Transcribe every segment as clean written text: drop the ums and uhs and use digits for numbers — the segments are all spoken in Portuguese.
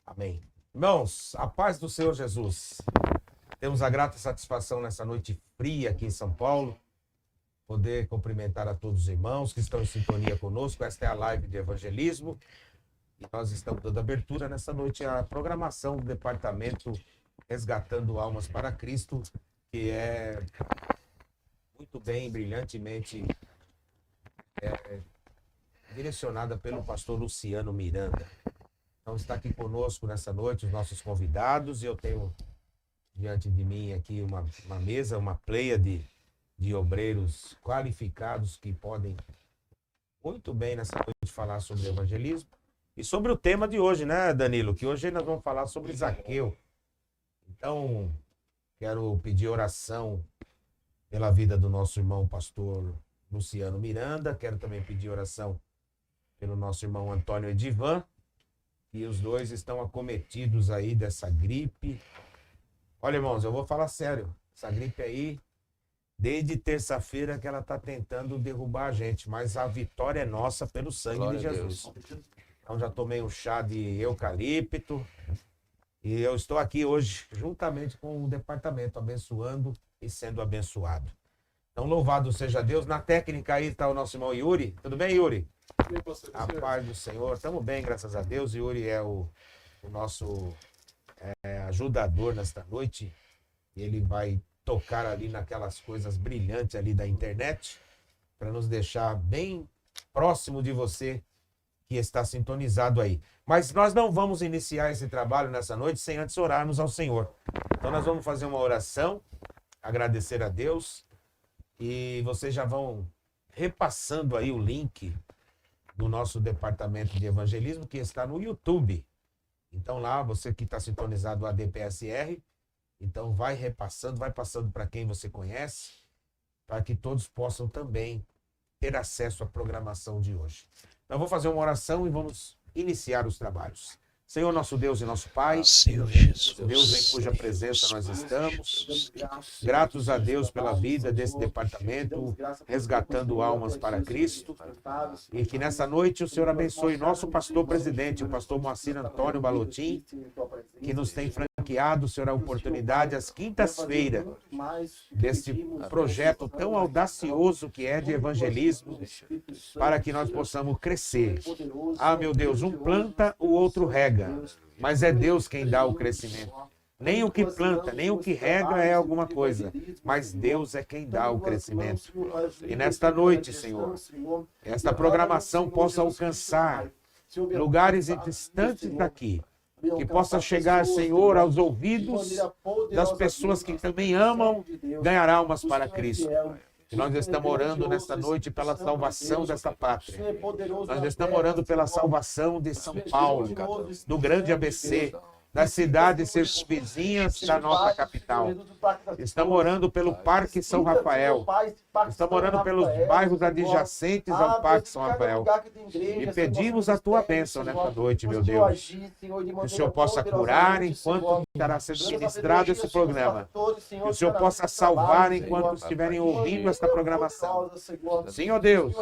Amém. Irmãos, a paz do Senhor Jesus. Temos a grata satisfação nessa noite fria aqui em São Paulo, poder cumprimentar a todos os irmãos que estão em sintonia conosco. Esta é a live de evangelismo e nós estamos dando abertura nessa noite à programação do departamento Resgatando Almas para Cristo, que é muito bem, brilhantemente direcionada pelo pastor Luciano Miranda. Então está aqui conosco nessa noite os nossos convidados e eu tenho diante de mim aqui uma mesa, uma pleia de obreiros qualificados que podem muito bem nessa noite falar sobre evangelismo e sobre o tema de hoje, né, Danilo? Que hoje nós vamos falar sobre Zaqueu. Então, quero pedir oração pela vida do nosso irmão pastor Luciano Miranda, quero também pedir oração pelo nosso irmão Antônio Edivan, e os dois estão acometidos aí dessa gripe. Olha, irmãos, eu vou falar sério, essa gripe aí, desde terça-feira que ela está tentando derrubar a gente, mas a vitória é nossa pelo sangue Glória de a Jesus. Deus. Então já tomei um chá de eucalipto e eu estou aqui hoje juntamente com o departamento abençoando e sendo abençoado. Então louvado seja Deus. Na técnica aí está o nosso irmão Yuri. Tudo bem, Yuri? A paz do Senhor. Estamos bem, graças a Deus. Yuri é o nosso ajudador nesta noite. Ele vai tocar ali naquelas coisas brilhantes ali da internet para nos deixar bem próximo de você que está sintonizado aí. Mas nós não vamos iniciar esse trabalho nessa noite sem antes orarmos ao Senhor. Então nós vamos fazer uma oração, agradecer a Deus e vocês já vão repassando aí o link do nosso departamento de evangelismo que está no YouTube. Então lá, você que está sintonizado a DPSR, então vai repassando, vai passando para quem você conhece, para que todos possam também ter acesso à programação de hoje. Então eu vou fazer uma oração e vamos iniciar os trabalhos. Senhor, nosso Deus e nosso Pai, Senhor Jesus. Deus em cuja presença nós estamos, gratos a Deus pela vida desse departamento, resgatando almas para Cristo, e que nessa noite o Senhor abençoe nosso pastor presidente, o pastor Moacir Antônio Balotin, que nos tem franqueado, Senhor, a oportunidade às quintas-feiras desse projeto tão audacioso que é de evangelismo, para que nós possamos crescer. Ah, meu Deus, um planta, o outro rega. Mas é Deus quem dá o crescimento. Nem o que planta, nem o que rega é alguma coisa, mas Deus é quem dá o crescimento. E nesta noite, Senhor, esta programação possa alcançar lugares distantes daqui, que possa chegar, Senhor, aos ouvidos das pessoas que também amam ganhar almas para Cristo. E nós estamos orando nesta noite pela salvação desta pátria. Nós estamos orando pela salvação de São Paulo, do grande ABC, das cidades circunvizinhas da nossa capital. Estamos orando pelo Parque São Rafael. Estamos orando pelos bairros adjacentes ao Parque São Rafael. E pedimos a tua bênção nesta noite, meu Deus. Que o Senhor possa curar enquanto estará sendo ministrado esse programa. Que o Senhor possa salvar enquanto estiverem ouvindo esta programação. Senhor Deus,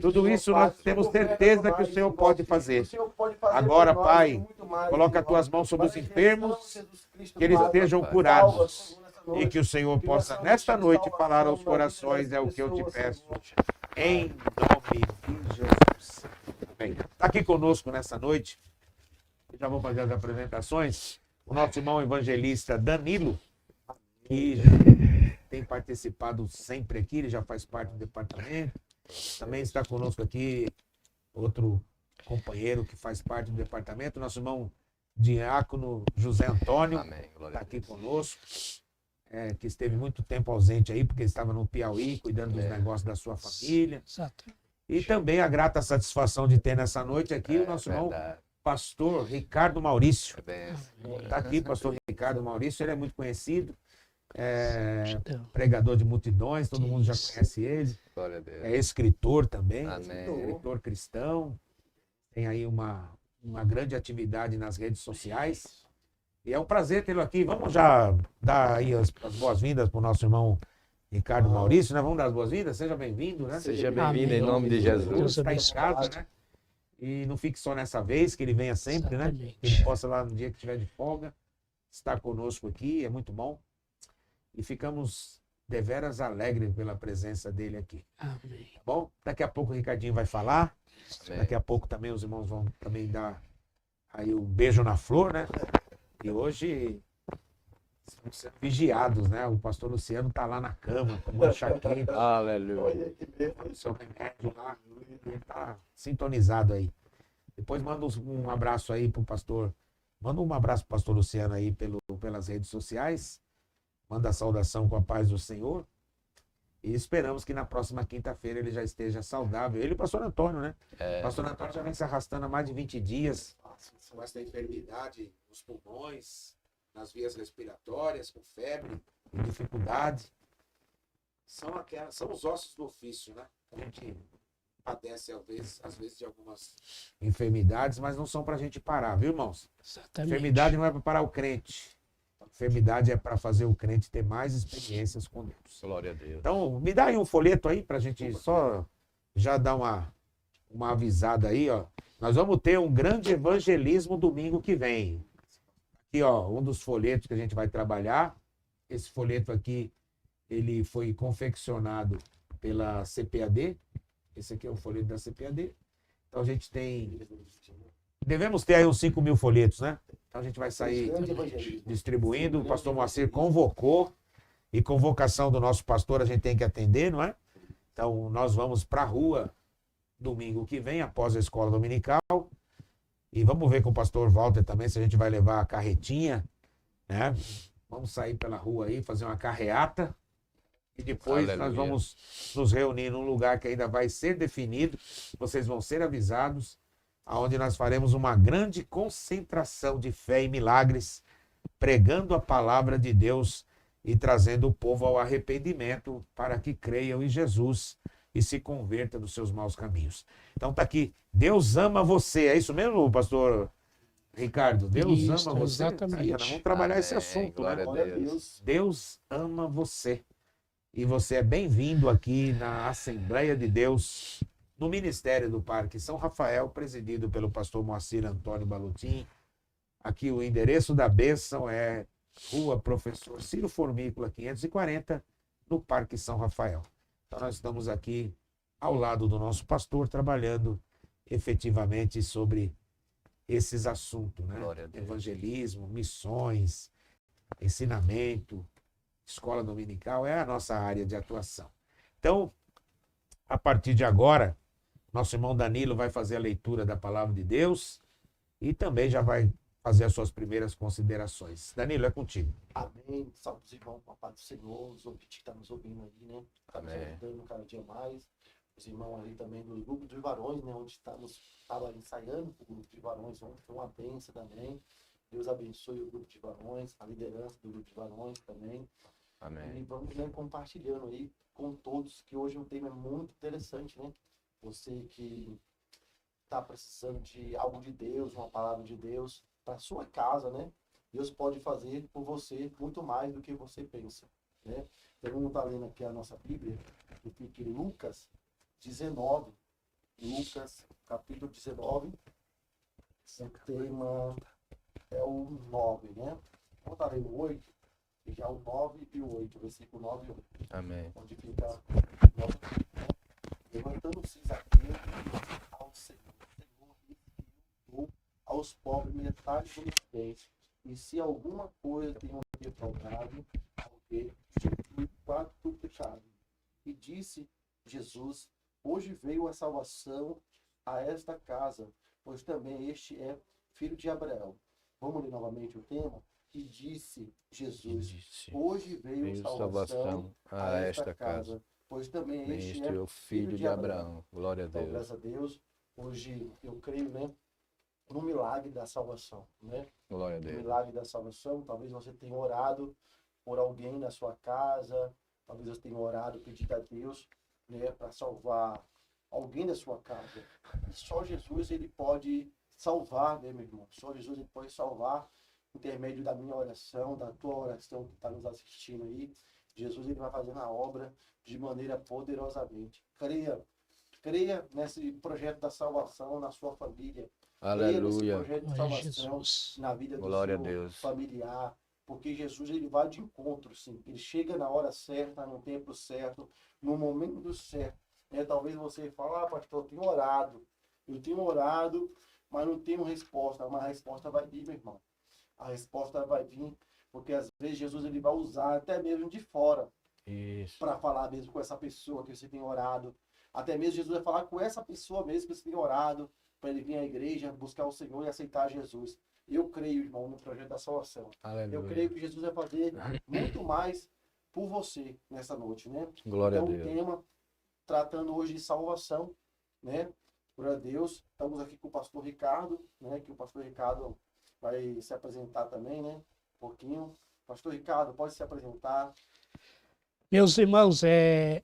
tudo isso nós temos certeza que o Senhor pode fazer. Agora, Pai, coloca as tuas mãos sobre os enfermos, que eles sejam curados. E que o Senhor possa, nesta noite, falar aos corações, é o que eu te peço, em nome de Jesus. Bem, está aqui conosco nessa noite, já vou fazer as apresentações, o nosso irmão evangelista Danilo, que já tem participado sempre aqui, ele já faz parte do departamento. Também está conosco aqui outro companheiro que faz parte do departamento, nosso irmão diácono José Antônio, está aqui conosco. Que esteve muito tempo ausente aí, porque estava no Piauí, cuidando dos negócios da sua família. Exato. E também a grata satisfação de ter nessa noite aqui o nosso irmão pastor Ricardo Maurício. Está aqui, pastor Ricardo Maurício, ele é muito conhecido, pregador de multidões, todo mundo já conhece ele. É escritor também, escritor cristão, tem aí uma grande atividade nas redes sociais. E é um prazer tê-lo aqui. Vamos já dar aí as boas-vindas para o nosso irmão Ricardo Maurício, né? Vamos dar as boas-vindas? Seja bem-vindo, né? Seja bem-vindo em nome de Jesus. Está em casa, né? E não fique só nessa vez, que ele venha sempre, né? Exatamente. Que ele possa lá no dia que estiver de folga, estar conosco aqui, é muito bom. E ficamos deveras alegres pela presença dele aqui. Amém. Tá bom? Daqui a pouco o Ricardinho vai falar. Amém. Daqui a pouco também os irmãos vão também dar aí um beijo na flor, né? E hoje estão sendo vigiados, né? O pastor Luciano tá lá na cama, tomando chá quente, Aleluia. seu remédio lá. Ele tá sintonizado aí. Depois manda um abraço aí pro pastor. Manda um abraço pro pastor Luciano aí pelas redes sociais. Manda a saudação com a paz do Senhor. E esperamos que na próxima quinta-feira ele já esteja saudável. Ele e o pastor Antônio, né? O pastor Antônio já vem se arrastando há mais de 20 dias com essa enfermidade nos pulmões, nas vias respiratórias, com febre e dificuldade. São os ossos do ofício, né? A gente padece às vezes de algumas enfermidades, mas não são para a gente parar, viu, irmãos? Exatamente. Enfermidade não é para parar o crente. Enfermidade é para fazer o crente ter mais experiências com Deus. Glória a Deus. Então, me dá aí um folheto aí para a gente só já dar uma avisada aí, ó. Nós vamos ter um grande evangelismo domingo que vem. Aqui, ó, um dos folhetos que a gente vai trabalhar. Esse folheto aqui, ele foi confeccionado pela CPAD. Esse aqui é o folheto da CPAD. Então, a gente tem... Devemos ter aí uns 5.000 folhetos, né? Então, a gente vai sair distribuindo. O pastor Moacir convocou. E convocação do nosso pastor a gente tem que atender, não é? Então, nós vamos para a rua domingo que vem, após a escola dominical. E vamos ver com o pastor Walter também se a gente vai levar a carretinha, né? Vamos sair pela rua aí, fazer uma carreata. E depois nós vamos nos reunir num lugar que ainda vai ser definido. Vocês vão ser avisados, aonde nós faremos uma grande concentração de fé e milagres, pregando a palavra de Deus e trazendo o povo ao arrependimento para que creiam em Jesus e se converta dos seus maus caminhos. Então tá aqui, Deus ama você. É isso mesmo, pastor Ricardo? Deus Isso, ama você? exatamente. Aí, nós vamos trabalhar esse Amém. assunto, Glória né? a Deus. Deus ama você. E você é bem-vindo aqui na Assembleia de Deus, no Ministério do Parque São Rafael, presidido pelo pastor Moacir Antônio Balutin. Aqui o endereço da bênção é Rua Professor Ciro Formícola, 540, no Parque São Rafael. Então nós estamos aqui ao lado do nosso pastor, trabalhando efetivamente sobre esses assuntos, né? Glória a Deus. Evangelismo, missões, ensinamento, escola dominical, é a nossa área de atuação. Então, a partir de agora, nosso irmão Danilo vai fazer a leitura da palavra de Deus e também já vai fazer as suas primeiras considerações. Danilo, é contigo. Amém. Salve os irmãos com a paz do Senhor, os ouvintes que estão nos ouvindo aí, né? Estamos Amém. ajudando cada dia mais. Os irmãos ali também do grupo de varões, né? Onde estava ensaiando o grupo de varões ontem, foi uma bênção também. Deus abençoe o grupo de varões, a liderança do grupo de varões também. Amém. E vamos, né, compartilhando aí com todos, que hoje o tema é muito interessante, né? Você que está precisando de algo de Deus, uma palavra de Deus, para sua casa, né? Deus pode fazer por você muito mais do que você pensa, né? Então, vamos estar lendo aqui a nossa Bíblia, que fica em Lucas 19, Lucas, capítulo 19, o tema é o 9, né? Vamos estar lendo o 8, que já é o 9 e o 8, versículo 9 e 8, Amém. onde fica 9, né? Levantando-se Zaqueu ao Senhor, ou aos pobres metade do que tem, e se alguma coisa tem um defraudado, alguém restitui quatro pecados. E disse Jesus: hoje veio a salvação a esta casa, pois também este é filho de Abraão. Vamos ler novamente o tema? E disse Jesus: hoje veio salvação a esta casa, pois também este é o filho de Abraão. Glória a Então, Deus. graças a Deus, hoje eu creio, né, no milagre da salvação, né? Glória a O Deus. milagre da salvação. Talvez você tenha orado por alguém na sua casa, talvez você tenha orado, pedido a Deus, né, para salvar alguém da sua casa. E só Jesus, ele pode salvar, né, meu irmão? Só Jesus, ele pode salvar por intermédio da minha oração, da tua oração que está nos assistindo aí. Jesus, ele vai fazendo a obra de maneira poderosamente. Creia Creia nesse projeto da salvação na sua família. Creia nesse Aleluia. projeto de Glória a salvação Jesus. na vida do Glória a seu Deus. familiar. Porque Jesus, ele vai de encontro, sim. Ele chega na hora certa, no tempo certo, no momento certo. Talvez você fale, pastor, eu tenho orado, mas não tenho resposta. Mas a resposta vai vir, meu irmão. A resposta vai vir, porque às vezes Jesus, ele vai usar até mesmo de fora Isso. para falar mesmo com essa pessoa que você tem orado. Até mesmo Jesus vai falar com essa pessoa mesmo que você tem orado, para ele vir à igreja, buscar o Senhor e aceitar Jesus. Eu creio, irmão, no projeto da salvação. Aleluia. Eu creio que Jesus vai fazer muito mais por você nessa noite, né? Glória Então, a o Deus. tema, tratando hoje de salvação, né? Glória a Deus. Estamos aqui com o pastor Ricardo, né? Que o pastor Ricardo vai se apresentar também, né? Um pouquinho. Pastor Ricardo, pode se apresentar. Meus irmãos, é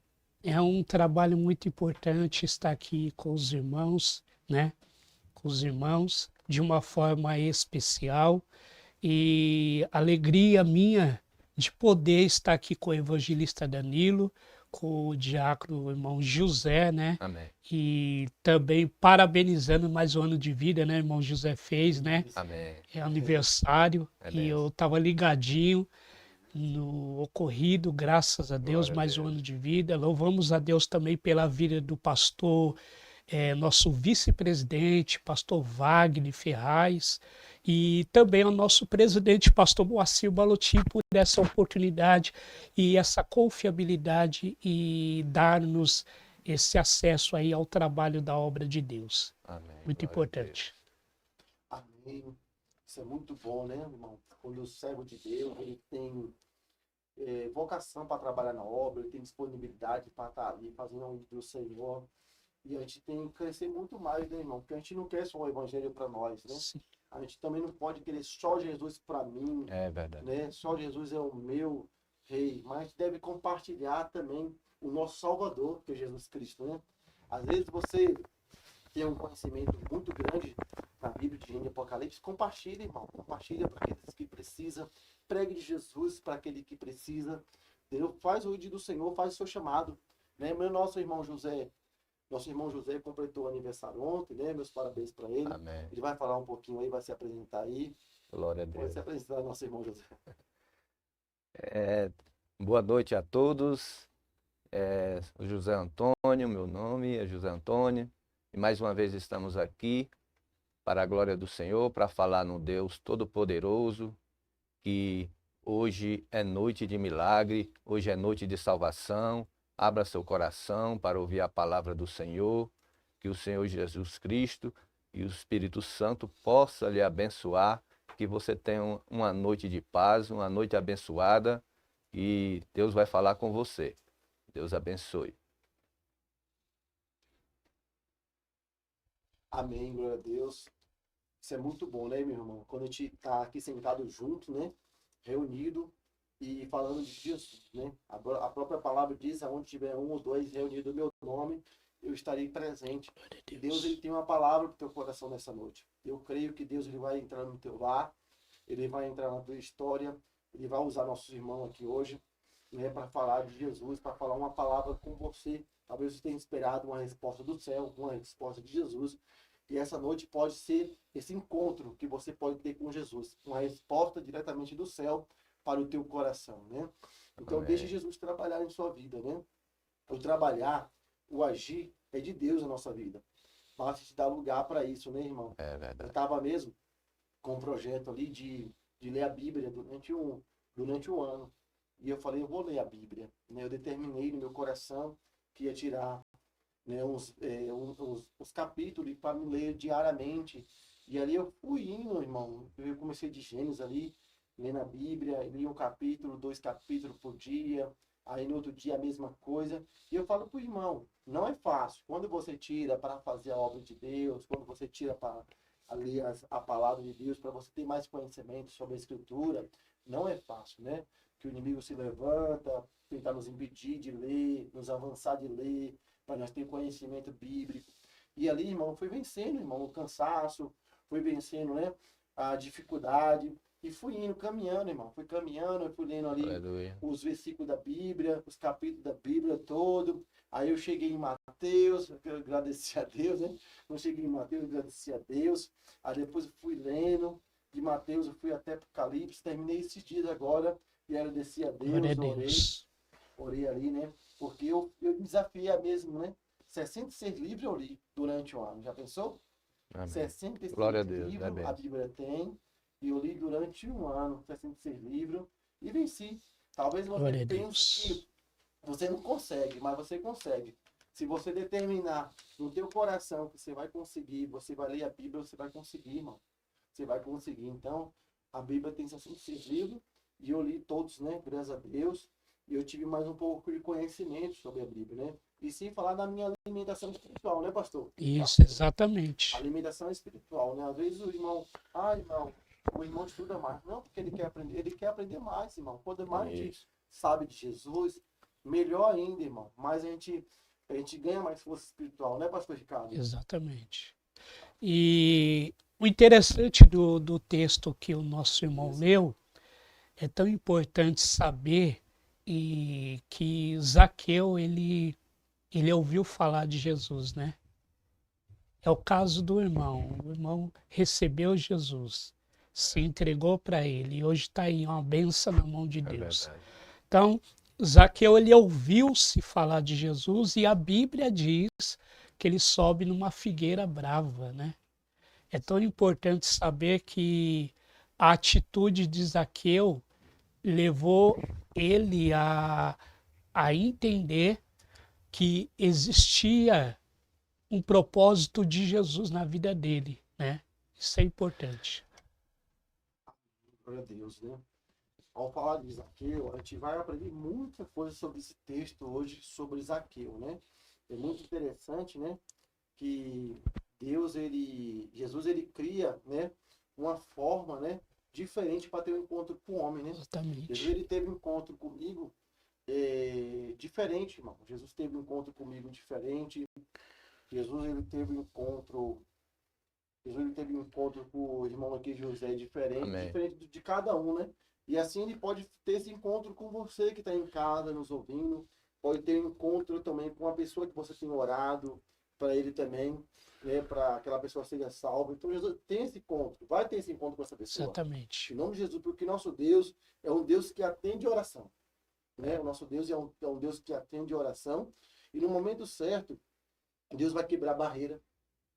um trabalho muito importante estar aqui com os irmãos, né? Com os irmãos, de uma forma especial. E alegria minha de poder estar aqui com o evangelista Danilo, com o diácono irmão José, né? Amém. E também parabenizando mais um ano de vida, né? Irmão José fez, né? Amém. É aniversário É e benção. eu estava ligadinho no ocorrido, graças a Deus, Glória a mais um Deus. ano de vida. Louvamos a Deus também pela vida do pastor, nosso vice-presidente, pastor Wagner Ferraz, e também ao nosso presidente, pastor Moacir Balotin, por essa oportunidade e essa confiabilidade e dar-nos esse acesso aí ao trabalho da obra de Deus. Amém. Muito Glória a Deus. importante. Amém. Isso é muito bom, né, irmão? Quando o servo de Deus, ele tem vocação para trabalhar na obra, ele tem disponibilidade para estar ali fazendo o do Senhor. E a gente tem que crescer muito mais, né, irmão? Porque a gente não quer só o evangelho para nós, né? Sim. A gente também não pode querer só Jesus para mim, É verdade. né? Só Jesus é o meu rei. Mas a gente deve compartilhar também o nosso Salvador, que é Jesus Cristo, né? Às vezes você tem um conhecimento muito grande na Bíblia de Gênesis e Apocalipse, compartilha, irmão. Compartilha para aqueles que precisam. Pregue de Jesus para aquele que precisa. Entendeu? Faz o dia do Senhor, faz o seu chamado. Né? Nosso irmão José completou o aniversário ontem, né? Meus parabéns para ele. Amém. Ele vai falar um pouquinho aí, vai se apresentar aí. Glória a Pode Deus. se apresentar, nosso irmão José. Boa noite a todos. O José Antônio, meu nome é José Antônio. E mais uma vez estamos aqui para a glória do Senhor, para falar no Deus Todo-Poderoso, que hoje é noite de milagre, hoje é noite de salvação. Abra seu coração para ouvir a palavra do Senhor, que o Senhor Jesus Cristo e o Espírito Santo possa lhe abençoar, que você tenha uma noite de paz, uma noite abençoada, e Deus vai falar com você. Deus abençoe. Amém, glória a Deus. Isso é muito bom, né, meu irmão? Quando a gente está aqui sentado junto, né? Reunido e falando de Jesus, né? A própria palavra diz, aonde tiver um ou dois reunidos no meu nome, eu estarei presente. Deus, ele tem uma palavra para o teu coração nessa noite. Eu creio que Deus, ele vai entrar no teu lar, ele vai entrar na tua história, ele vai usar nossos irmãos aqui hoje, né, para falar de Jesus, para falar uma palavra com você. Talvez você tenha esperado uma resposta do céu, uma resposta de Jesus. E essa noite pode ser esse encontro que você pode ter com Jesus. Uma resposta diretamente do céu para o teu coração, né? Então, Amém. deixe Jesus trabalhar em sua vida, né? O trabalhar, o agir é de Deus na nossa vida. Basta te dar lugar para isso, né, irmão? É Eu verdade. estava mesmo com um projeto ali de ler a Bíblia durante um ano. E eu falei, eu vou ler a Bíblia. Né? Eu determinei no meu coração que ia tirar, né, uns capítulos para me ler diariamente. E ali eu fui indo, irmão. Eu comecei de Gênesis ali, lendo a Bíblia, li um capítulo, 2 capítulos por dia. Aí no outro dia a mesma coisa. E eu falo pro irmão, não é fácil. Quando você tira para fazer a obra de Deus, quando você tira para ler a palavra de Deus, para você ter mais conhecimento sobre a Escritura, não é fácil, né? Que o inimigo se levanta, tentar nos impedir de ler, nos avançar de ler, para nós ter conhecimento bíblico. E ali, irmão, fui vencendo, irmão, o cansaço, fui vencendo, né, a dificuldade, e fui indo, caminhando, irmão. Fui caminhando, eu fui lendo ali Aleluia. os versículos da Bíblia, os capítulos da Bíblia todo. Aí eu cheguei em Mateus, Mateus, eu agradeci a Deus, né? Não cheguei em Mateus, eu agradeci a Deus. Aí depois eu fui lendo, de Mateus eu fui até Apocalipse, terminei esses dias agora e agradeci a Glória Deus, a Deus. orei ali, né? Porque eu me desafiei a mesmo, né? 66 livros eu li durante o ano, já pensou? Amém. 66 Glória a Deus, livros é a Bíblia tem, e eu li durante um ano, 66 livros, e venci. Talvez você Glória a pense Deus. que você não consegue, mas você consegue. Se você determinar no teu coração que você vai conseguir, você vai ler a Bíblia, você vai conseguir, irmão. Você vai conseguir. Então, a Bíblia tem 66 livros, e eu li todos, né? Graças a Deus. E eu tive mais um pouco de conhecimento sobre a Bíblia, né? E sem falar da minha alimentação espiritual, né, pastor? Isso, exatamente. Alimentação espiritual, né? Às vezes o irmão, irmão, o irmão estuda mais. Não, porque ele quer aprender mais, irmão. Quanto mais a gente Isso. sabe de Jesus, melhor ainda, irmão. Mais a gente ganha mais força espiritual, né, pastor Ricardo? Exatamente. E o interessante do texto que o nosso irmão leu é tão importante saber que Zaqueu, ele ouviu falar de Jesus, né? É o caso do irmão. O irmão recebeu Jesus, se entregou para ele e hoje está aí uma benção na mão de É Deus. verdade. Então, Zaqueu, ele ouviu-se falar de Jesus e a Bíblia diz que ele sobe numa figueira brava, né? É tão importante saber que a atitude de Zaqueu levou ele a entender que existia um propósito de Jesus na vida dele, né? Isso é importante. Glória a Deus, né? Ao falar de Zaqueu, a gente vai aprender muita coisa sobre esse texto hoje, sobre Zaqueu, né? É muito interessante, né? Que Jesus, ele cria, né? Uma forma, né? Diferente para ter um encontro com o homem, né? Exatamente. Jesus, ele teve um encontro comigo diferente, irmão. Jesus teve um encontro comigo diferente. Jesus, ele teve um encontro com o irmão aqui, José, diferente, Amém. diferente de cada um, né? E assim ele pode ter esse encontro com você que está em casa, nos ouvindo. Pode ter um encontro também com uma pessoa que você tem orado para ele também, né? Para aquela pessoa seja salva. Então Jesus tem esse encontro, vai ter esse encontro com essa pessoa. Exatamente. Em nome de Jesus, porque nosso Deus é um Deus que atende oração, né? O nosso Deus é um Deus que atende oração. E no momento certo, Deus vai quebrar a barreira.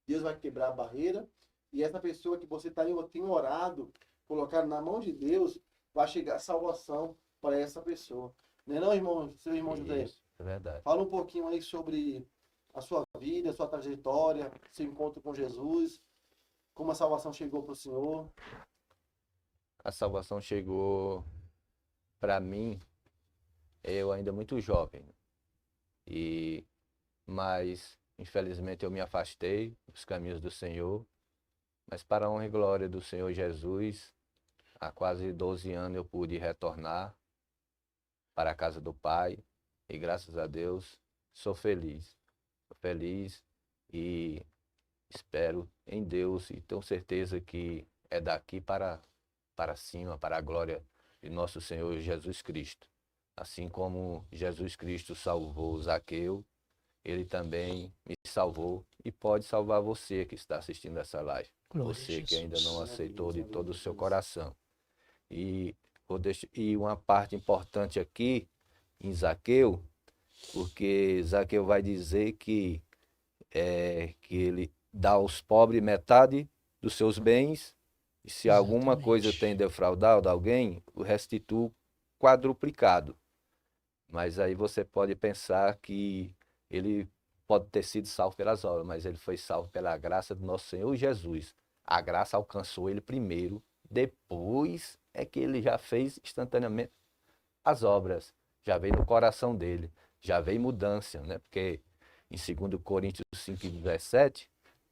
Deus vai quebrar a barreira. E essa pessoa que você tem orado, colocado na mão de Deus, vai chegar salvação para essa pessoa. Não é não, irmão? Seu irmão José? Isso, é verdade. Fala um pouquinho aí sobre a sua vida, a sua trajetória, seu encontro com Jesus, como a salvação chegou para o Senhor. A salvação chegou para mim, eu ainda muito jovem. Mas, infelizmente, eu me afastei dos caminhos do Senhor. Mas para a honra e glória do Senhor Jesus, há quase 12 anos eu pude retornar para a casa do Pai. E graças a Deus, sou feliz. Sou feliz e espero em Deus e tenho certeza que é daqui para cima, para a glória de nosso Senhor Jesus Cristo. Assim como Jesus Cristo salvou Zaqueu, ele também me salvou e pode salvar você que está assistindo essa live. Glória a Você que ainda Jesus. não aceitou de todo o seu coração. E uma parte importante aqui em Zaqueu, porque Zaqueu vai dizer que ele dá aos pobres metade dos seus bens, e se alguma Exatamente. coisa tem defraudado alguém, o restitui quadruplicado. Mas aí você pode pensar que ele pode ter sido salvo pelas obras, mas ele foi salvo pela graça do nosso Senhor Jesus. A graça alcançou ele primeiro, depois é que ele já fez instantaneamente as obras. Já veio no coração dele, já veio mudança, né? Porque em 2 Coríntios 5:17,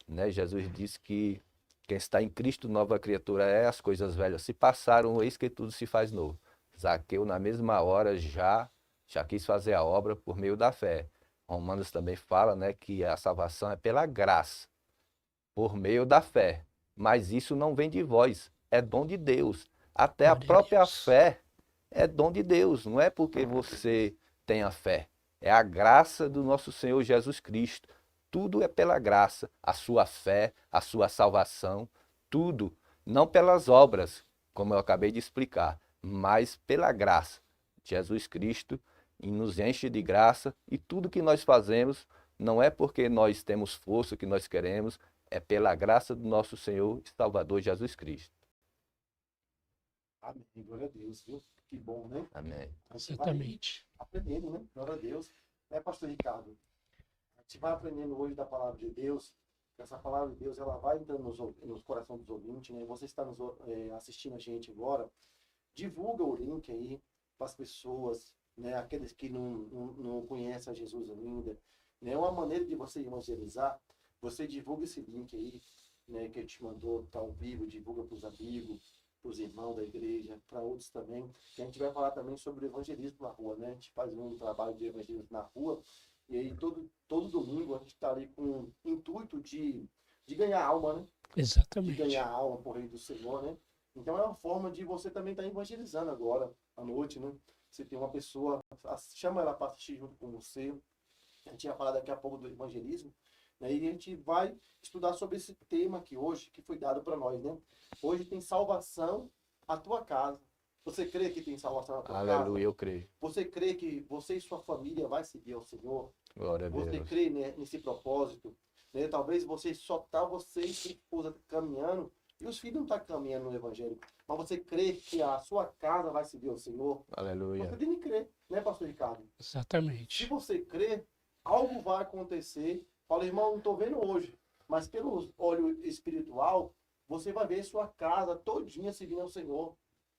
né, Jesus disse que quem está em Cristo, nova criatura é, as coisas velhas se passaram, eis que tudo se faz novo. Zaqueu, na mesma hora, já quis fazer a obra por meio da fé. Romanos também fala, né, que a salvação é pela graça, por meio da fé. Mas isso não vem de vós, é dom de Deus. Até a Glória a própria Deus. fé é dom de Deus. Não é porque você tem a fé, É a graça do nosso Senhor Jesus Cristo. Tudo é pela graça. A sua fé, a sua salvação, tudo. Não pelas obras, como eu acabei de explicar, mas pela graça. Jesus Cristo nos enche de graça e tudo que nós fazemos não é porque nós temos força que nós queremos, é pela graça do nosso Senhor e Salvador Jesus Cristo. Amém. Glória a Deus, viu? Que bom, né? Amém. A gente vai Exatamente. aprendendo, né? Glória a Deus. Pastor Ricardo? A gente vai aprendendo hoje da palavra de Deus. Essa palavra de Deus, ela vai entrando nos corações dos ouvintes, né? Você está assistindo a gente agora, divulga o link aí para as pessoas, né? Aqueles que não conhecem a Jesus ainda, né? Uma maneira de você evangelizar, você divulga esse link aí, né? Que a gente mandou, tá ao vivo, divulga para os amigos, para os irmãos da igreja, para outros também. E a gente vai falar também sobre o evangelismo na rua, né? A gente faz um trabalho de evangelismo na rua. E aí, todo domingo, a gente está ali com o intuito de ganhar alma, né? De Exatamente. ganhar alma por reino do Senhor, né? Então, é uma forma de você também estar evangelizando agora, à noite, né? Você tem uma pessoa, chama ela para assistir junto com você. A gente vai falar daqui a pouco do evangelismo. Né? E a gente vai estudar sobre esse tema aqui hoje, que foi dado para nós, né? Hoje tem salvação à tua casa. Você crê que tem salvação na tua casa? Aleluia, eu creio. Você crê que você e sua família vai seguir ao Senhor? Glória a Deus. Você crê, né, nesse propósito? Né? Talvez você e sua esposa caminhando e os filhos não estão caminhando no Evangelho. Mas você crê que a sua casa vai seguir ao Senhor? Aleluia. Você tem que crer, né, pastor Ricardo? Se Exatamente. você crê, algo vai acontecer. Fala, irmão, não estou vendo hoje, mas pelo olho espiritual, você vai ver sua casa todinha seguindo ao Senhor.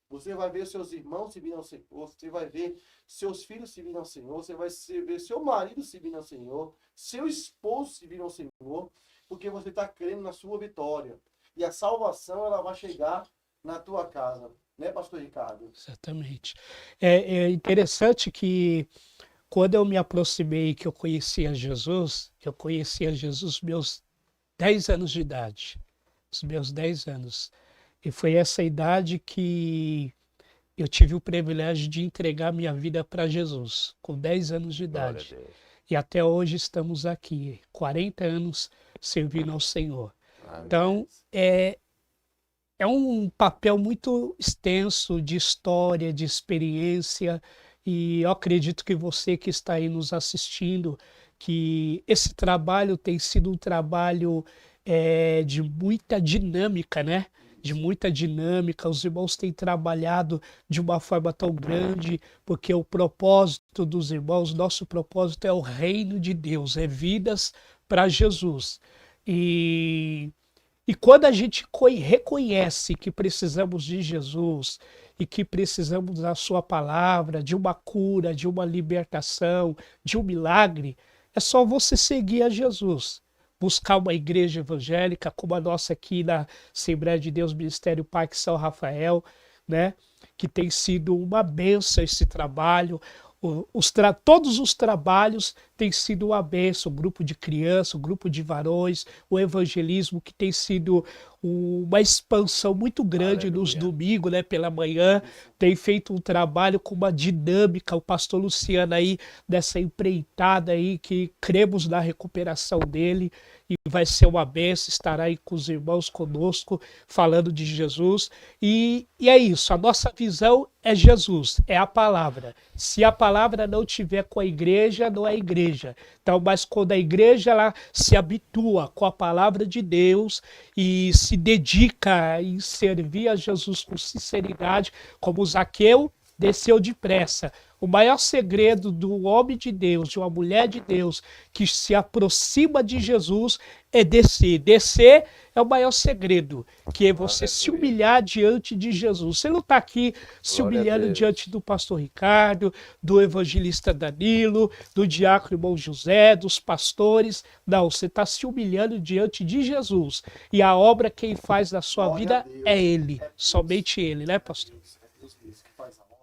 Você vai ver seus irmãos servindo ao Senhor, você vai ver seus filhos servindo ao Senhor, você vai ver seu marido servindo ao Senhor, seu esposo servindo ao Senhor, porque você está crendo na sua vitória. E a salvação, ela vai chegar na tua casa. Né, pastor Ricardo? Exatamente. É interessante que quando eu me aproximei, que eu conhecia Jesus meus 10 anos de idade. Os meus 10 anos. E foi essa idade que eu tive o privilégio de entregar minha vida para Jesus, com 10 anos de idade. Glória a Deus. E até hoje estamos aqui, 40 anos servindo ao Senhor. Amém. Então, é um papel muito extenso de história, de experiência, e eu acredito que você que está aí nos assistindo, que esse trabalho tem sido um trabalho de muita dinâmica, né? De muita dinâmica, os irmãos têm trabalhado de uma forma tão grande, porque o propósito dos irmãos, nosso propósito é o reino de Deus, é vidas para Jesus. E quando a gente reconhece que precisamos de Jesus e que precisamos da sua palavra, de uma cura, de uma libertação, de um milagre, é só você seguir a Jesus. Buscar uma igreja evangélica como a nossa aqui na Assembleia de Deus Ministério Parque São Rafael, né? Que tem sido uma bênção esse trabalho. Todos os trabalhos têm sido uma bênção, o grupo de crianças, o grupo de varões, o evangelismo que tem sido uma expansão muito grande. Aleluia. Nos domingos, né, pela manhã, tem feito um trabalho com uma dinâmica, o pastor Luciano aí, dessa empreitada aí, que cremos na recuperação dele, e vai ser uma bênção, estará aí com os irmãos conosco, falando de Jesus, e é isso, a nossa visão é Jesus, é a palavra. Se a palavra não tiver com a igreja, não é igreja. Então, mas quando a igreja ela se habitua com a palavra de Deus e se dedica em servir a Jesus com sinceridade, como Zaqueu desceu depressa. O maior segredo do homem de Deus, de uma mulher de Deus que se aproxima de Jesus é descer. Descer é o maior segredo, que é você se humilhar diante de Jesus. Você não está aqui se Glória a humilhando Deus. diante do pastor Ricardo, do evangelista Danilo, do diácono irmão José, dos pastores. Não, você está se humilhando diante de Jesus. E a obra quem faz na sua Glória vida a Deus. é Ele, É Deus. somente Ele, né, pastor? É Deus mesmo que faz a obra.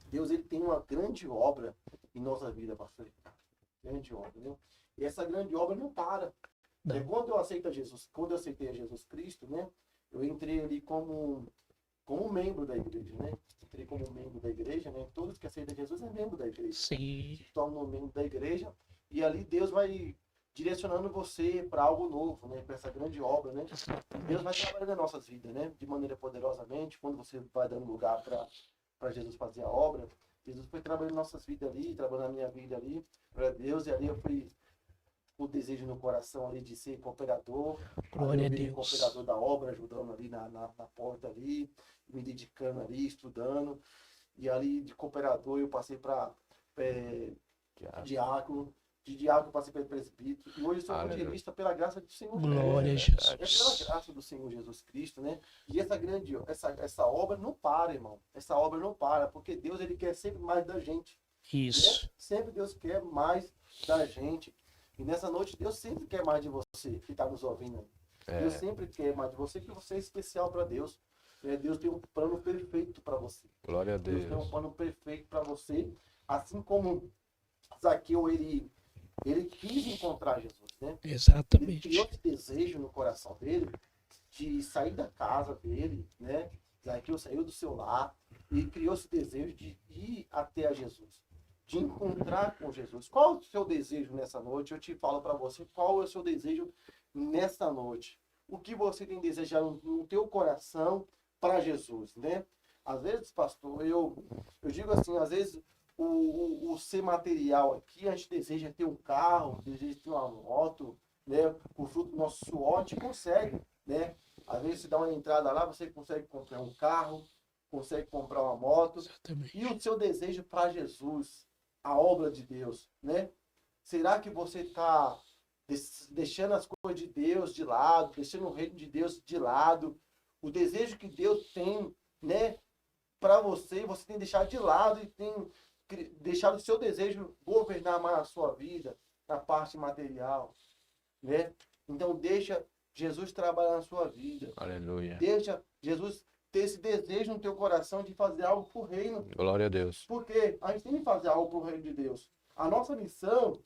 Deus, ele tem uma grande obra em nossa vida, pastor Ricardo. Grande obra, né? E essa grande obra não para. Não. Quando eu aceitei a Jesus Cristo, né? Eu entrei ali como membro da igreja, né? Entrei como membro da igreja, né? Todos que aceita Jesus é membro da igreja. Sim. Se torna um membro da igreja e ali Deus vai direcionando você para algo novo, né? Para essa grande obra, né? Deus vai trabalhando nas nossas vidas, né? De maneira poderosamente, quando você vai dando lugar para Jesus fazer a obra. Jesus foi trabalhando nas nossas vidas ali, trabalhando na minha vida ali, para Deus, e ali eu fui o desejo no coração ali de ser cooperador. Glória a virei Deus. cooperador da obra, ajudando ali na porta ali, me dedicando ali, estudando. E ali de cooperador eu passei para diácono. De diácono eu passei para presbítero. E hoje eu sou evangelista pela graça do Senhor. Glória a É Jesus. pela graça do Senhor Jesus Cristo, né? E essa obra não para, irmão. Essa obra não para, porque Deus ele quer sempre mais da gente. Isso. Né? Sempre Deus quer mais da gente. E nessa noite Deus sempre quer mais de você que está nos ouvindo aí. Deus sempre quer mais de você, que você é especial para Deus. Deus tem um plano perfeito para você. Glória a Deus Deus. tem um plano perfeito para você. Assim como Zaqueu, ele quis encontrar Jesus, né? Ele Exatamente. criou esse desejo no coração dele de sair da casa dele, né? Zaqueu saiu do seu lar e criou esse desejo de ir até a Jesus, de encontrar com Jesus. Qual é o seu desejo nessa noite? Eu te falo para você, qual é o seu desejo nessa noite? O que você tem desejado no teu coração para Jesus, né? Às vezes, pastor, eu digo assim, às vezes o ser material aqui, a gente deseja ter um carro, deseja ter uma moto, né? O fruto do nosso suor, a gente consegue, né? Às vezes você dá uma entrada lá, você consegue comprar um carro, consegue comprar uma moto. Exatamente. E o seu desejo para Jesus, a obra de Deus, né? Será que você está deixando as coisas de Deus de lado, deixando o reino de Deus de lado? O desejo que Deus tem, né, para você tem deixado de lado e tem deixado o seu desejo governar mais a sua vida, na parte material, né? Então deixa Jesus trabalhar na sua vida. Aleluia. Deixa Jesus ter esse desejo no teu coração de fazer algo pro reino. Glória a Deus. Porque a gente tem que fazer algo pro reino de Deus. A nossa missão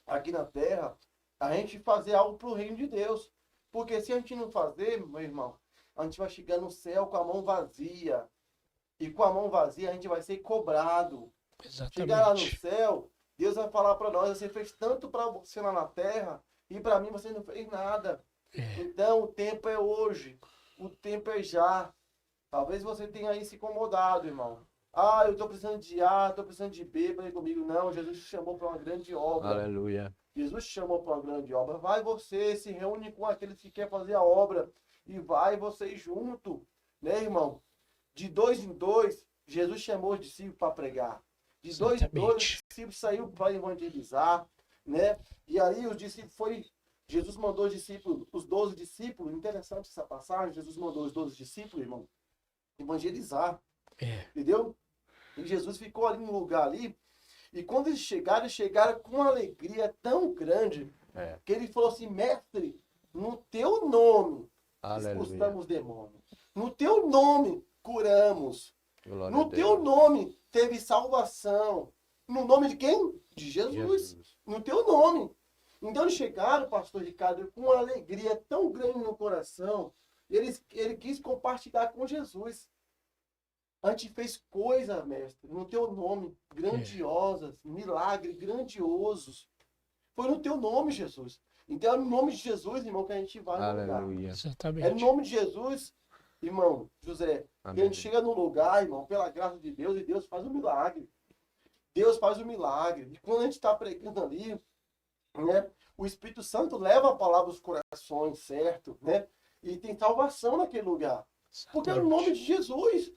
aqui na terra, a gente fazer algo pro reino de Deus. Porque se a gente não fazer, meu irmão, a gente vai chegar no céu com a mão vazia. E com a mão vazia a gente vai ser cobrado. Chegar lá no Exatamente. céu, Deus vai falar para nós, você fez tanto para você lá na terra e para mim você não fez nada. Então o tempo é hoje, o tempo é já. Talvez você tenha aí se incomodado, irmão. Ah, eu estou precisando de A, estou precisando de B para ir comigo. Não, Jesus te chamou para uma grande obra. Aleluia. Jesus te chamou para uma grande obra. Vai você, se reúne com aqueles que querem fazer a obra e vai vocês junto, né, irmão? De 2 em 2, Jesus chamou os discípulos para pregar. De 2 em 2, os discípulos saíram para evangelizar, né? E aí os discípulos Jesus mandou os discípulos, os 12 discípulos, interessante essa passagem, Jesus mandou os 12 discípulos, irmão, evangelizar. Entendeu? E Jesus ficou ali no lugar ali, e quando eles chegaram com uma alegria tão grande, que ele falou assim, mestre, no teu nome expulsamos demônios. No teu nome curamos. Glória No teu nome teve salvação. No nome de quem? De Jesus. No teu nome. Então eles chegaram, pastor Ricardo, com uma alegria tão grande no coração. Ele quis compartilhar com Jesus. A gente fez coisas, mestre, no teu nome, grandiosas, milagres grandiosos. Foi no teu nome, Jesus. Então é no nome de Jesus, irmão, que a gente vai no lugar. Exatamente. É no nome de Jesus, irmão, José, que a gente chega num lugar, irmão, pela graça de Deus, e Deus faz um milagre. Deus faz um milagre. E quando a gente está pregando ali, né, o Espírito Santo leva a palavra aos corações, certo? Né? E tem salvação naquele lugar. Porque é no nome de Jesus.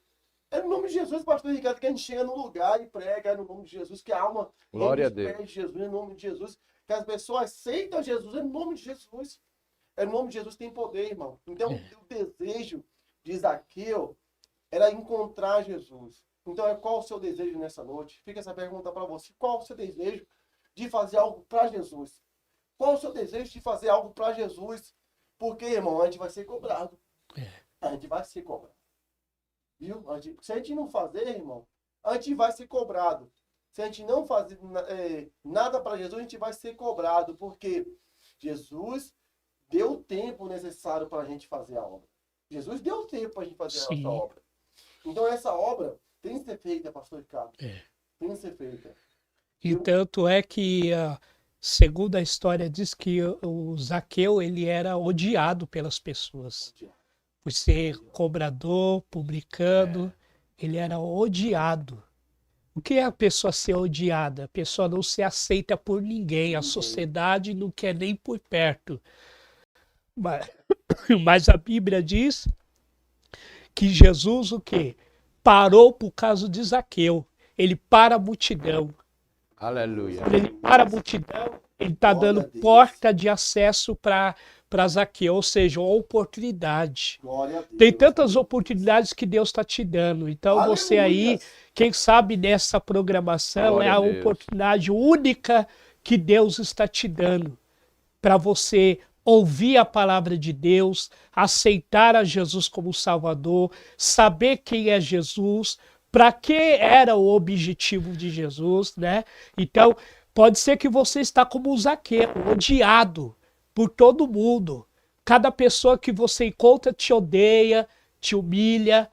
É no nome de Jesus, pastor Ricardo, que a gente chega num lugar e prega, é no nome de Jesus, que a alma Glória a Deus. de Jesus, é no nome de Jesus, que as pessoas aceitam Jesus, é no nome de Jesus. É no nome de Jesus, tem poder, irmão. Então, o desejo de Zaqueu era encontrar Jesus. Então, qual o seu desejo nessa noite? Fica essa pergunta para você. Qual o seu desejo de fazer algo para Jesus? Qual o seu desejo de fazer algo para Jesus? Porque, irmão, a gente vai ser cobrado. A gente vai ser cobrado. Viu? Se a gente não fazer, irmão, a gente vai ser cobrado. Se a gente não fazer nada para Jesus, a gente vai ser cobrado. Porque Jesus deu o tempo necessário para a gente fazer a obra. Jesus deu o tempo para a gente fazer a nossa obra. Então, essa obra tem que ser feita, pastor Ricardo. tem que ser feita. E tanto é que, segundo a história, diz que o Zaqueu ele era odiado pelas pessoas. Por ser cobrador, publicano, ele era odiado. O que é a pessoa ser odiada? A pessoa não se aceita por ninguém, a sociedade não quer nem por perto. Mas a Bíblia diz que Jesus o quê? Parou por causa de Zaqueu. Ele para a multidão. Aleluia. Ele para a multidão, ele está dando porta de acesso para Zaqueu, ou seja, uma oportunidade. Glória a Deus. Tem tantas oportunidades que Deus está te dando. Então você aí, quem sabe nessa programação, Glória é a a Deus. oportunidade única que Deus está te dando para você ouvir a palavra de Deus, aceitar a Jesus como Salvador, saber quem é Jesus, para que era o objetivo de Jesus, né? Então, pode ser que você está como o Zaqueu, odiado por todo mundo. Cada pessoa que você encontra te odeia, te humilha,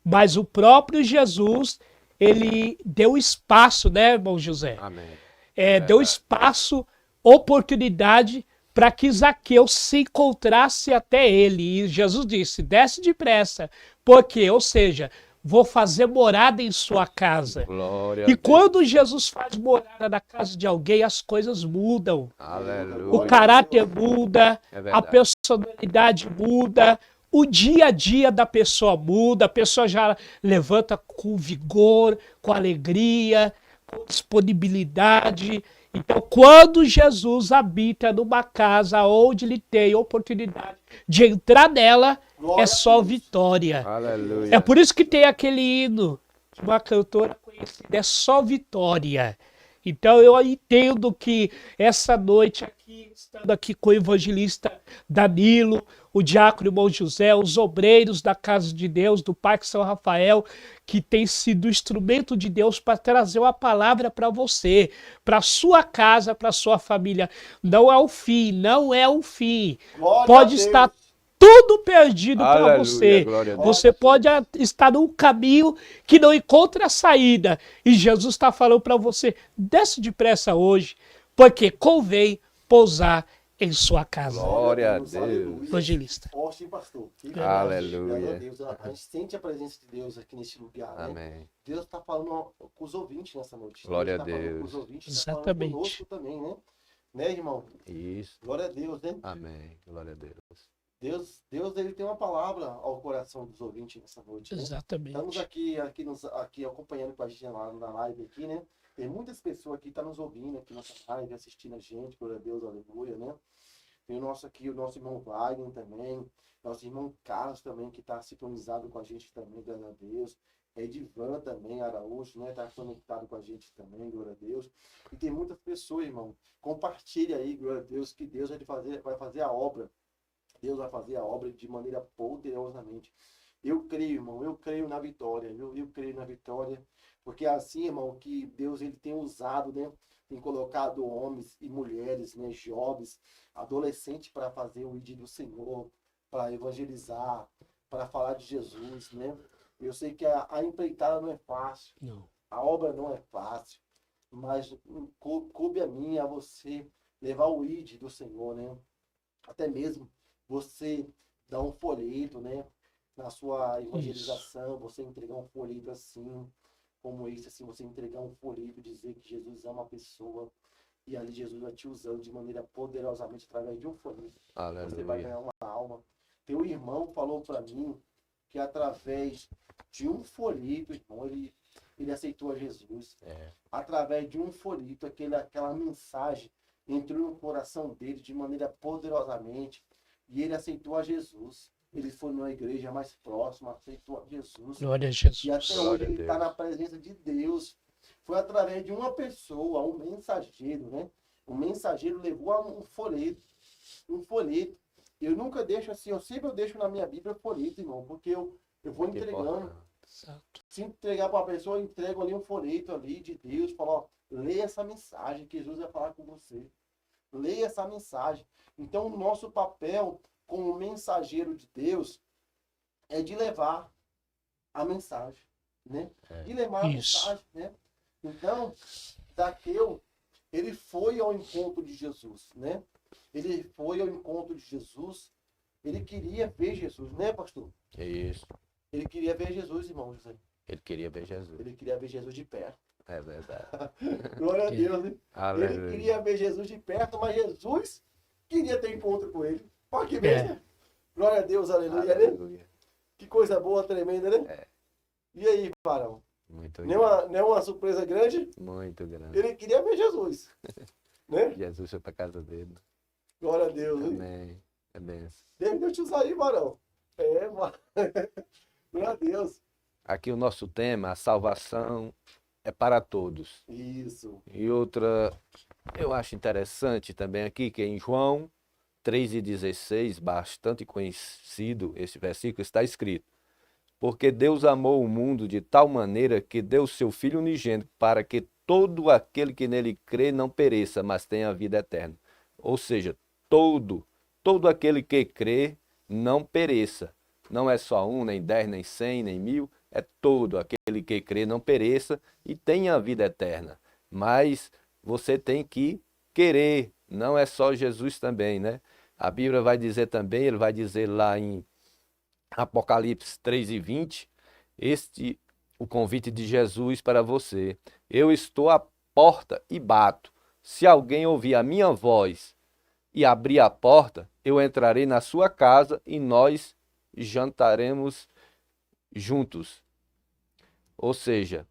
mas o próprio Jesus, ele deu espaço, né, irmão José? Amém. Deu espaço, oportunidade para que Zaqueu se encontrasse até ele. E Jesus disse, desce depressa, porque, ou seja, vou fazer morada em sua casa. Glória a E Deus. quando Jesus faz morada na casa de alguém, as coisas mudam. Aleluia. O caráter muda, É a verdade. personalidade muda, o dia a dia da pessoa muda, a pessoa já levanta com vigor, com alegria, com disponibilidade. Então, quando Jesus habita numa casa onde ele tem oportunidade de entrar nela, Glória é a só Deus. vitória. Aleluia. É por isso que tem aquele hino de uma cantora conhecida, é só vitória. Então eu entendo que essa noite aqui, estando aqui com o evangelista Danilo, o diácono irmão José, os obreiros da Casa de Deus, do Parque São Rafael, que tem sido instrumento de Deus para trazer uma palavra para você, para sua casa, para sua família. Não é o fim, não é o fim. Glória a Pode Deus. estar tudo perdido para Aleluia, você. glória a Deus. Você pode estar num caminho que não encontra saída. E Jesus está falando para você, desce depressa hoje, porque convém pousar em sua casa. Glória a Deus. Aleluia. Evangelista. Forte, hein, pastor? Que Aleluia. Glória a Deus. A gente sente a presença de Deus aqui nesse lugar, né? Amém. Deus está falando com os ouvintes nessa noite. Glória Deus a tá falando Deus. com os ouvintes, tá falando Exatamente. conosco também, né? Né, irmão? Isso. Glória a Deus, né? Amém. Glória a Deus. Deus ele tem uma palavra ao coração dos ouvintes nessa noite, né? Estamos Exatamente. aqui acompanhando com a gente na live aqui, né? Tem muitas pessoas aqui que estão nos ouvindo aqui nessa live, assistindo a gente, glória a Deus, aleluia, né? Tem o nosso irmão Wagner também, nosso irmão Carlos também, que está sintonizado com a gente também, glória a Deus. Edivan também, Araújo, né? Está conectado com a gente também, glória a Deus. E tem muitas pessoas, irmão. Compartilha aí, glória a Deus, que Deus vai fazer a obra. Deus vai fazer a obra de maneira poderosamente. Eu creio, irmão, eu creio na vitória, eu creio na vitória, porque é assim, irmão, que Deus ele tem usado, né? Tem colocado homens e mulheres, né? Jovens, adolescentes para fazer o ID do Senhor, para evangelizar, para falar de Jesus, né? Eu sei que a empreitada não é fácil, Não. a obra não é fácil, mas coube a mim, e a você, levar o ID do Senhor, né? Até mesmo você dar um folheto, né? Na sua evangelização, você entregar um folheto assim, como esse, assim, você entregar um folheto, dizer que Jesus ama a pessoa, e ali Jesus vai te usando de maneira poderosamente através de um folheto. Você vai ganhar Aleluia. uma alma. Teu irmão falou para mim que através de um folheto, irmão, ele aceitou a Jesus. Através de um folheto, aquela mensagem entrou no coração dele de maneira poderosamente, e ele aceitou a Jesus. Ele foi numa igreja mais próxima, aceitou a Jesus. Glória a E Jesus. até hoje Glória a ele está Deus. na presença de Deus. Foi através de uma pessoa, um mensageiro, né? O mensageiro levou um folheto. Um folheto. Eu nunca deixo assim, eu sempre deixo na minha Bíblia folheto, irmão, porque eu vou Que entregando. importante. Exato. Se entregar para a pessoa, eu entrego ali um folheto ali de Deus, falo, ó, leia essa mensagem que Jesus vai falar com você. Leia essa mensagem. Então, o nosso papel como mensageiro de Deus é de levar a mensagem, né? De levar a Isso. mensagem, né? Então, Zaqueu, ele foi ao encontro de Jesus, né? Ele foi ao encontro de Jesus, ele queria ver Jesus, né, pastor? Isso. Ele queria ver Jesus, irmão José. Ele queria ver Jesus. Ele queria ver Jesus de perto. É verdade. Glória a Deus, né? Ele Aleluia. queria ver Jesus de perto, mas Jesus queria ter encontro com ele. Olha que bênção. Glória a Deus, aleluia, né? Aleluia. Que coisa boa, tremenda, né? É. E aí, varão? Muito Não é uma surpresa grande? Muito grande. Ele queria ver Jesus. Né? Jesus foi para casa dele. Glória a Deus, né? Amém. É benção. Deus te usar aí, varão. É, mano. Glória a Deus. Aqui o nosso tema, a salvação é para todos. Isso. E outra, eu acho interessante também aqui, que em João 3,16, bastante conhecido, esse versículo está escrito: porque Deus amou o mundo de tal maneira que deu o seu Filho unigênito para que todo aquele que nele crê não pereça, mas tenha a vida eterna. Ou seja, todo aquele que crê não pereça. Não é só um, nem 10, nem 100, nem 1000, é todo aquele que crê não pereça e tenha a vida eterna. Mas você tem que querer, não é só Jesus também, né? A Bíblia vai dizer também, ele vai dizer lá em Apocalipse 3:20, o convite de Jesus para você. Eu estou à porta e bato. Se alguém ouvir a minha voz e abrir a porta, eu entrarei na sua casa e nós jantaremos juntos. Ou seja,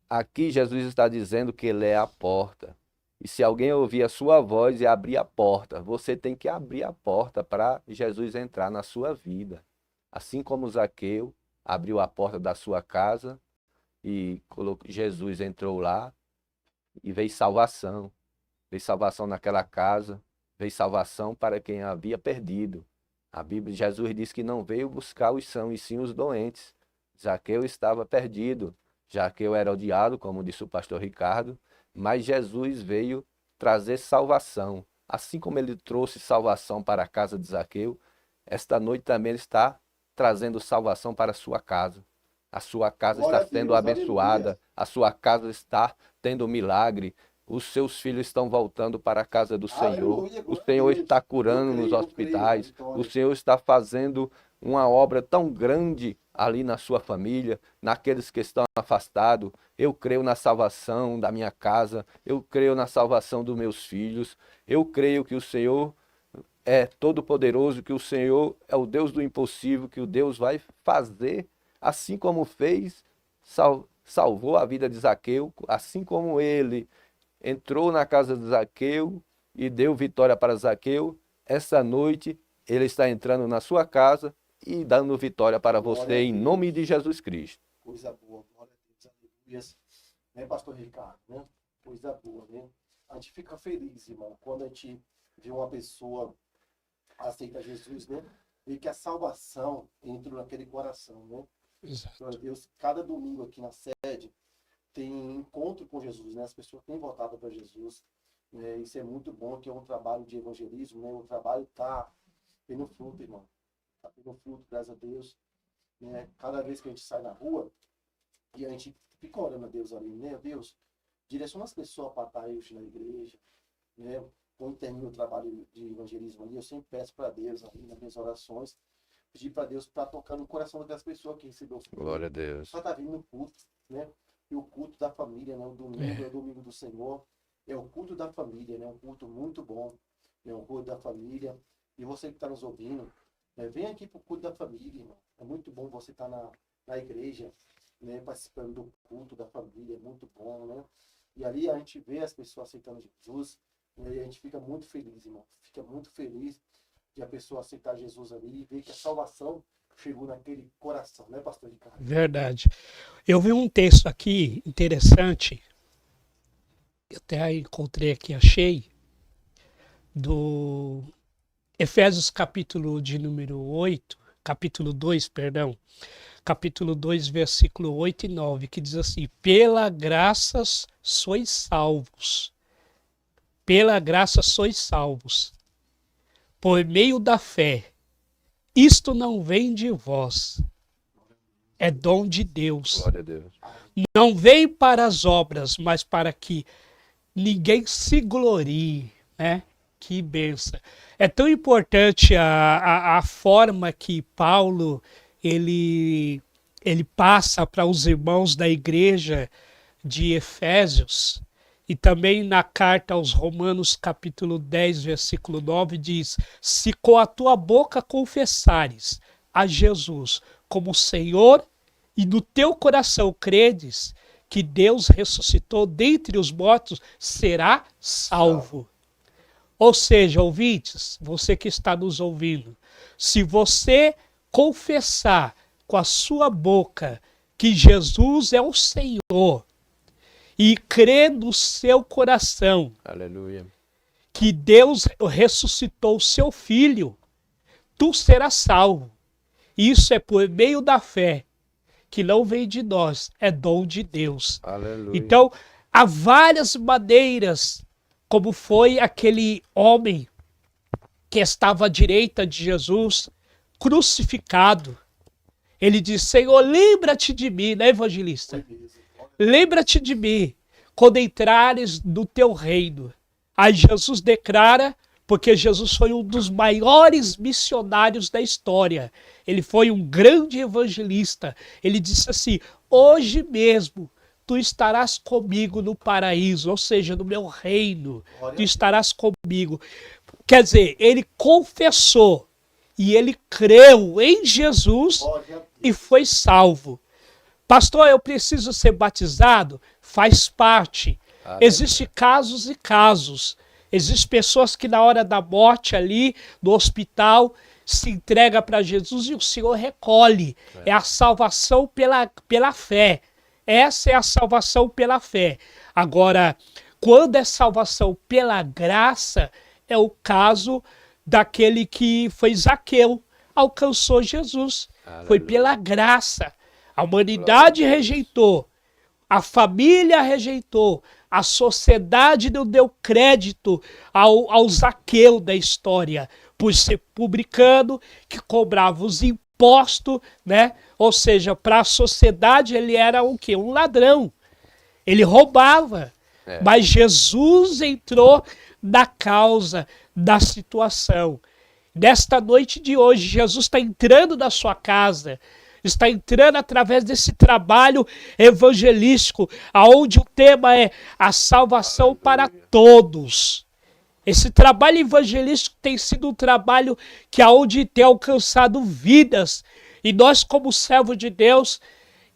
aqui Jesus está dizendo que ele é a porta. E se alguém ouvir a sua voz e abrir a porta, você tem que abrir a porta para Jesus entrar na sua vida. Assim como Zaqueu abriu a porta da sua casa e Jesus entrou lá e veio salvação. Veio salvação naquela casa, veio salvação para quem havia perdido. A Bíblia, Jesus diz que não veio buscar os sãos, e sim os doentes. Zaqueu estava perdido. Zaqueu era odiado, como disse o pastor Ricardo, mas Jesus veio trazer salvação. Assim como ele trouxe salvação para a casa de Zaqueu, esta noite também ele está trazendo salvação para a sua casa. A sua casa Glória está a sendo Deus, abençoada, aleluia. a sua casa está tendo milagre, os seus filhos estão voltando para a casa do Senhor, Aleluia, o glória a Senhor Deus. está curando Eu nos creio, hospitais, Vitória. o Senhor está fazendo uma obra tão grande ali na sua família, naqueles que estão afastados. Eu creio na salvação da minha casa, eu creio na salvação dos meus filhos, eu creio que o Senhor é todo-poderoso, que o Senhor é o Deus do impossível, que o Deus vai fazer, assim como fez, salvou a vida de Zaqueu, assim como ele entrou na casa de Zaqueu e deu vitória para Zaqueu, essa noite ele está entrando na sua casa e dando vitória para Glória você a em Deus. nome de Jesus Cristo. Coisa boa, glória a Deus, aleluia. Né, pastor Ricardo, né? Coisa boa, né? A gente fica feliz, irmão, quando a gente vê uma pessoa aceita Jesus, né? E que a salvação entrou naquele coração, né? Exato. Glória a Deus, cada domingo aqui na sede tem encontro com Jesus, né? As pessoas têm voltado para Jesus, né? Isso é muito bom, que é um trabalho de evangelismo, né? O trabalho está tendo fruto, irmão. Está tendo fruto, graças a Deus. Né? Cada vez que a gente sai na rua e a gente fica orando a Deus ali, né? Deus, direciona as pessoas para estar hoje na igreja, né? Quando termina o trabalho de evangelismo ali, eu sempre peço para Deus, ali nas minhas orações, pedir para Deus para tocar no coração das pessoas que recebeu o filho. Glória a Deus. Só tá vindo no culto, né? E o culto da família, né? O domingo é o domingo do Senhor, é o culto da família, né? Um culto muito bom, é um culto da família. E você que está nos ouvindo, né? Vem aqui para o culto da família, irmão. É muito bom você estar na igreja, né? Participando do culto da família, é muito bom, né? E ali a gente vê as pessoas aceitando Jesus, né? E a gente fica muito feliz, irmão. Fica muito feliz de a pessoa aceitar Jesus ali e ver que a salvação chegou naquele coração, né, pastor Ricardo? Verdade. Eu vi um texto aqui interessante, eu até encontrei aqui, achei, do Efésios capítulo de número 8, capítulo 2, perdão, capítulo 2, versículo 8 e 9, que diz assim: pela graça sois salvos, pela graça sois salvos, por meio da fé. Isto não vem de vós, é dom de Deus. Glória a Deus. Não vem para as obras, mas para que ninguém se glorie, né? Que benção. É tão importante a forma que Paulo ele passa para os irmãos da igreja de Efésios, e também na carta aos Romanos, capítulo 10, versículo 9, diz: se com a tua boca confessares a Jesus como Senhor e no teu coração credes que Deus ressuscitou dentre os mortos, será salvo. Ou seja, ouvintes, você que está nos ouvindo, se você confessar com a sua boca que Jesus é o Senhor e crer no seu coração, Aleluia. que Deus ressuscitou o seu filho, tu serás salvo. Isso é por meio da fé, que não vem de nós, é dom de Deus. Aleluia. Então, há várias maneiras, como foi aquele homem que estava à direita de Jesus, crucificado. Ele diz: Senhor, lembra-te de mim, né, evangelista? Lembra-te de mim quando entrares no teu reino. Aí Jesus declara, porque Jesus foi um dos maiores missionários da história. Ele foi um grande evangelista. Ele disse assim: hoje mesmo tu estarás comigo no paraíso, ou seja, no meu reino. Tu estarás comigo. Quer dizer, ele confessou e ele creu em Jesus e foi salvo. Pastor, eu preciso ser batizado? Faz parte. Existem casos e casos. Existem pessoas que na hora da morte ali, no hospital, se entrega para Jesus e o Senhor recolhe. É a salvação pela fé. Essa é a salvação pela fé. Agora, quando é salvação pela graça, é o caso daquele que foi Zaqueu, alcançou Jesus. Aleluia. Foi pela graça. A humanidade rejeitou, a família rejeitou, a sociedade não deu crédito ao Zaqueu da história, por ser publicano, que cobrava os impostos, né? Ou seja, para a sociedade ele era o quê? Um ladrão. Ele roubava. Mas Jesus entrou na causa da situação. Nesta noite de hoje, Jesus está entrando na sua casa, está entrando através desse trabalho evangelístico, aonde o tema é a salvação para todos. Esse trabalho evangelístico tem sido um trabalho que aonde tem alcançado vidas. E nós, como servos de Deus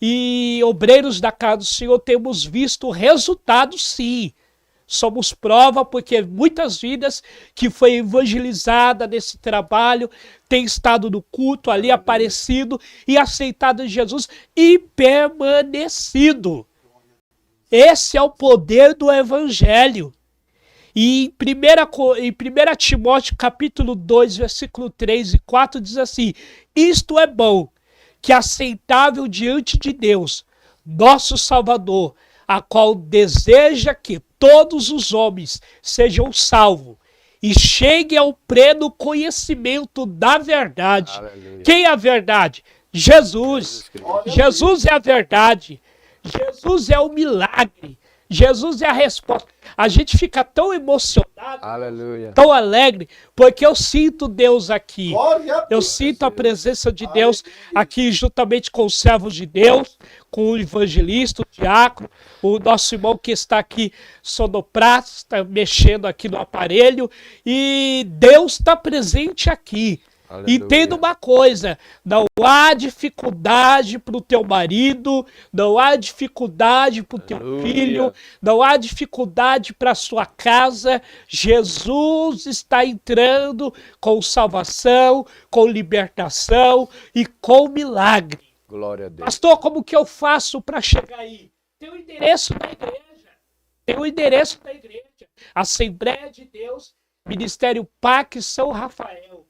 e obreiros da casa do Senhor, temos visto o resultado, sim. Somos prova porque muitas vidas que foi evangelizada nesse trabalho têm estado no culto ali, aparecido e aceitado Jesus e permanecido. Esse é o poder do evangelho. E em 1 Timóteo capítulo 2, versículo 3 e 4 diz assim: isto é bom, que é aceitável diante de Deus, nosso Salvador, a qual deseja que todos os homens sejam salvos e cheguem ao pleno conhecimento da verdade. Aleluia. Quem é a verdade? Jesus. Jesus é a verdade. Jesus é o milagre. Jesus é a resposta. A gente fica tão emocionado, Aleluia. tão alegre, porque eu sinto Deus aqui. Eu sinto a presença de Deus aqui, juntamente com os servos de Deus, com o evangelista, o diácono, o nosso irmão que está aqui sonoplasta, mexendo aqui no aparelho, e Deus está presente aqui. Aleluia. Entenda uma coisa, não há dificuldade para o teu marido, não há dificuldade para o teu filho, não há dificuldade para a sua casa. Jesus está entrando com salvação, com libertação e com milagre. Glória a Deus. Pastor, como que eu faço para chegar aí? Tem o endereço da igreja. Tem o endereço da igreja. Assembleia de Deus, Ministério PAC São Rafael.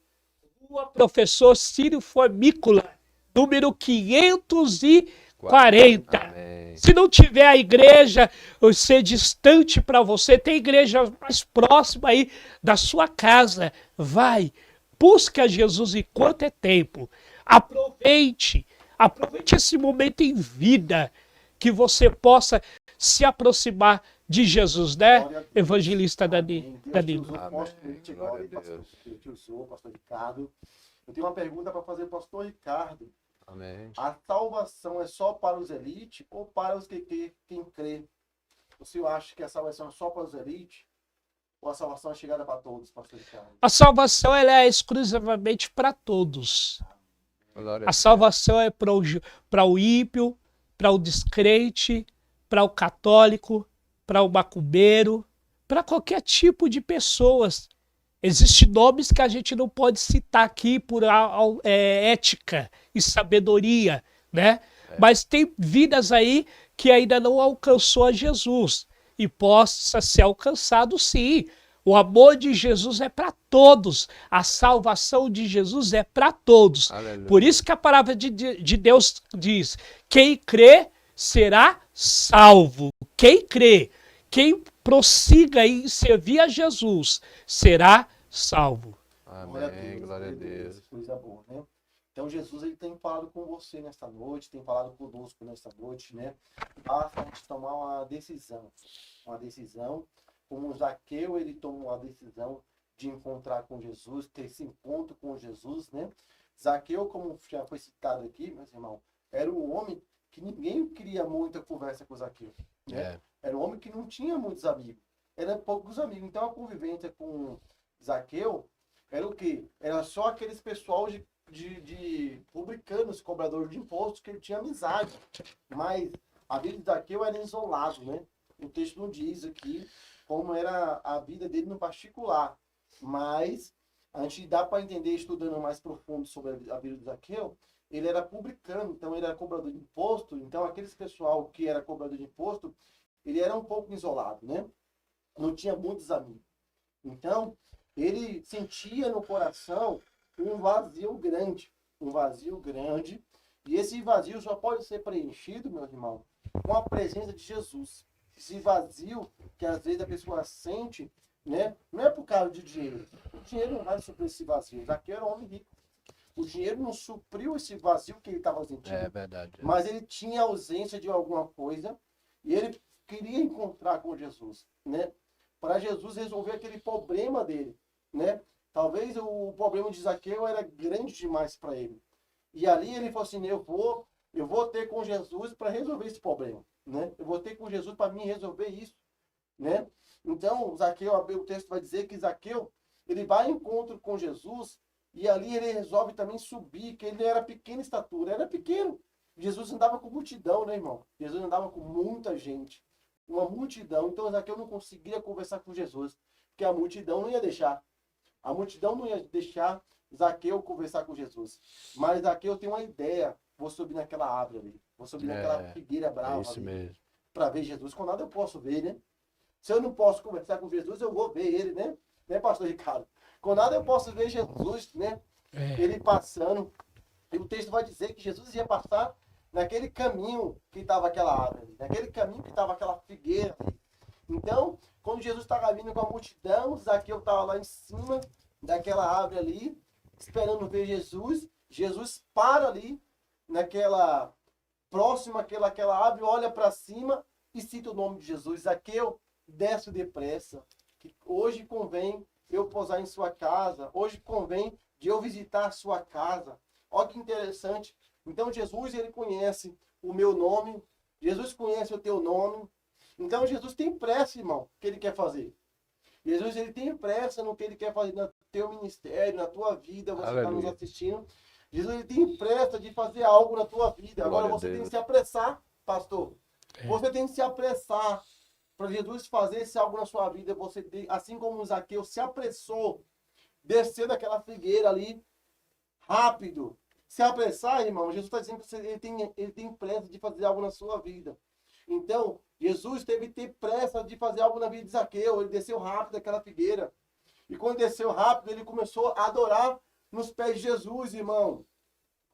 Rua Professor Círio Formícola, número 540. Amém. Se não tiver a igreja, ou ser distante para você, tem igreja mais próxima aí da sua casa. Vai, busca Jesus enquanto é tempo. Aproveite esse momento em vida. que você possa se aproximar de Jesus, né, Glória a Deus. evangelista Amém. Deus te Danilo? usou Amém. fortemente, Glória a pastor. Deus. Deus te usou, pastor Ricardo. Eu tenho uma pergunta para fazer para o pastor Ricardo. Amém. A salvação é só para os elites ou para os quem crê? O senhor acha que a salvação é só para os elites? Ou a salvação é chegada para todos, pastor Ricardo? A salvação ela é exclusivamente para todos. Glória A salvação é para o ímpio, para o descrente, para o católico, para o macumbeiro, para qualquer tipo de pessoas. Existem nomes que a gente não pode citar aqui por ética e sabedoria, né? Mas tem vidas aí que ainda não alcançou a Jesus e possa ser alcançado sim. O amor de Jesus é para todos. A salvação de Jesus é para todos. Aleluia. Por isso que a palavra de Deus diz: quem crê será salvo. Quem crê, quem prossiga em servir a Jesus, será salvo. Amém. Glória a Deus. Coisa boa, né? Então Jesus ele tem falado com você nesta noite, tem falado conosco nesta noite, né? Basta a gente tomar uma decisão. Como Zaqueu, ele tomou a decisão de encontrar com Jesus, ter esse encontro com Jesus, né? Zaqueu, como já foi citado aqui, meus irmãos, era um homem que ninguém queria muita conversa com Zaqueu, né? Era um homem que não tinha muitos amigos, era poucos amigos. Então a convivência com Zaqueu era o quê? Era só aqueles pessoal de publicanos, cobradores de impostos, que ele tinha amizade. Mas a vida de Zaqueu era isolado, né? O texto não diz aqui como era a vida dele no particular. Mas a gente dá para entender, estudando mais profundo sobre a vida de Zaqueu, ele era publicano, então ele era cobrador de imposto. Então aqueles pessoal que era cobrador de imposto, ele era um pouco isolado, né? Não tinha muitos amigos. Então, ele sentia no coração um vazio grande. E esse vazio só pode ser preenchido, meu irmão, com a presença de Jesus. Esse vazio que às vezes a pessoa sente, né? Não é por causa de dinheiro. O dinheiro não vai suprir esse vazio. Zaqueu era um homem rico. O dinheiro não supriu esse vazio que ele estava sentindo. É verdade. Mas ele tinha ausência de alguma coisa e ele queria encontrar com Jesus, né? Para Jesus resolver aquele problema dele, né? Talvez o problema de Zaqueu era grande demais para ele. E ali ele falou assim: eu vou ter com Jesus para resolver esse problema, né? Eu vou ter com Jesus para mim resolver isso, né? Então, Zaqueu, o texto vai dizer que Zaqueu, ele vai ao encontro com Jesus e ali ele resolve também subir, que ele era pequena estatura, era pequeno. Jesus andava com multidão, né, irmão? Jesus andava com muita gente, uma multidão. Então Zaqueu não conseguia conversar com Jesus, porque a multidão não ia deixar. A multidão não ia deixar Zaqueu conversar com Jesus. Mas Zaqueu tem uma ideia: vou subir naquela árvore ali, vou subir naquela figueira brava É isso ali, mesmo. para ver Jesus. Com nada eu posso ver, né? Se eu não posso conversar com Jesus, eu vou ver ele, né? Né, pastor Ricardo? Com nada eu posso ver Jesus, né? Ele passando. E o texto vai dizer que Jesus ia passar naquele caminho que estava aquela árvore, naquele caminho que estava aquela figueira. Então, quando Jesus estava vindo com a multidão, Zaqueu estava lá em cima daquela árvore ali, esperando ver Jesus. Jesus para ali, naquela próxima àquela árvore, olha para cima e cita o nome de Jesus. Zaqueu, desce depressa, que hoje convém eu pousar em sua casa, hoje convém de eu visitar a sua casa. Olha que interessante. Então Jesus, ele conhece o meu nome, Jesus conhece o teu nome. Então Jesus tem pressa, irmão, que ele quer fazer. Jesus, ele tem pressa no que ele quer fazer no teu ministério, na tua vida, você está nos assistindo. Jesus, ele tem pressa de fazer algo na tua vida. Agora você tem que se apressar, pastor. Você tem que se apressar para Jesus fazer esse algo na sua vida. Você tem, assim como o Zaqueu se apressou, descer daquela figueira ali, rápido. Se apressar, irmão, Jesus está dizendo que ele tem pressa de fazer algo na sua vida. Então, Jesus teve que ter pressa de fazer algo na vida de Zaqueu. Ele desceu rápido daquela figueira. E quando desceu rápido, ele começou a adorar nos pés de Jesus, irmão.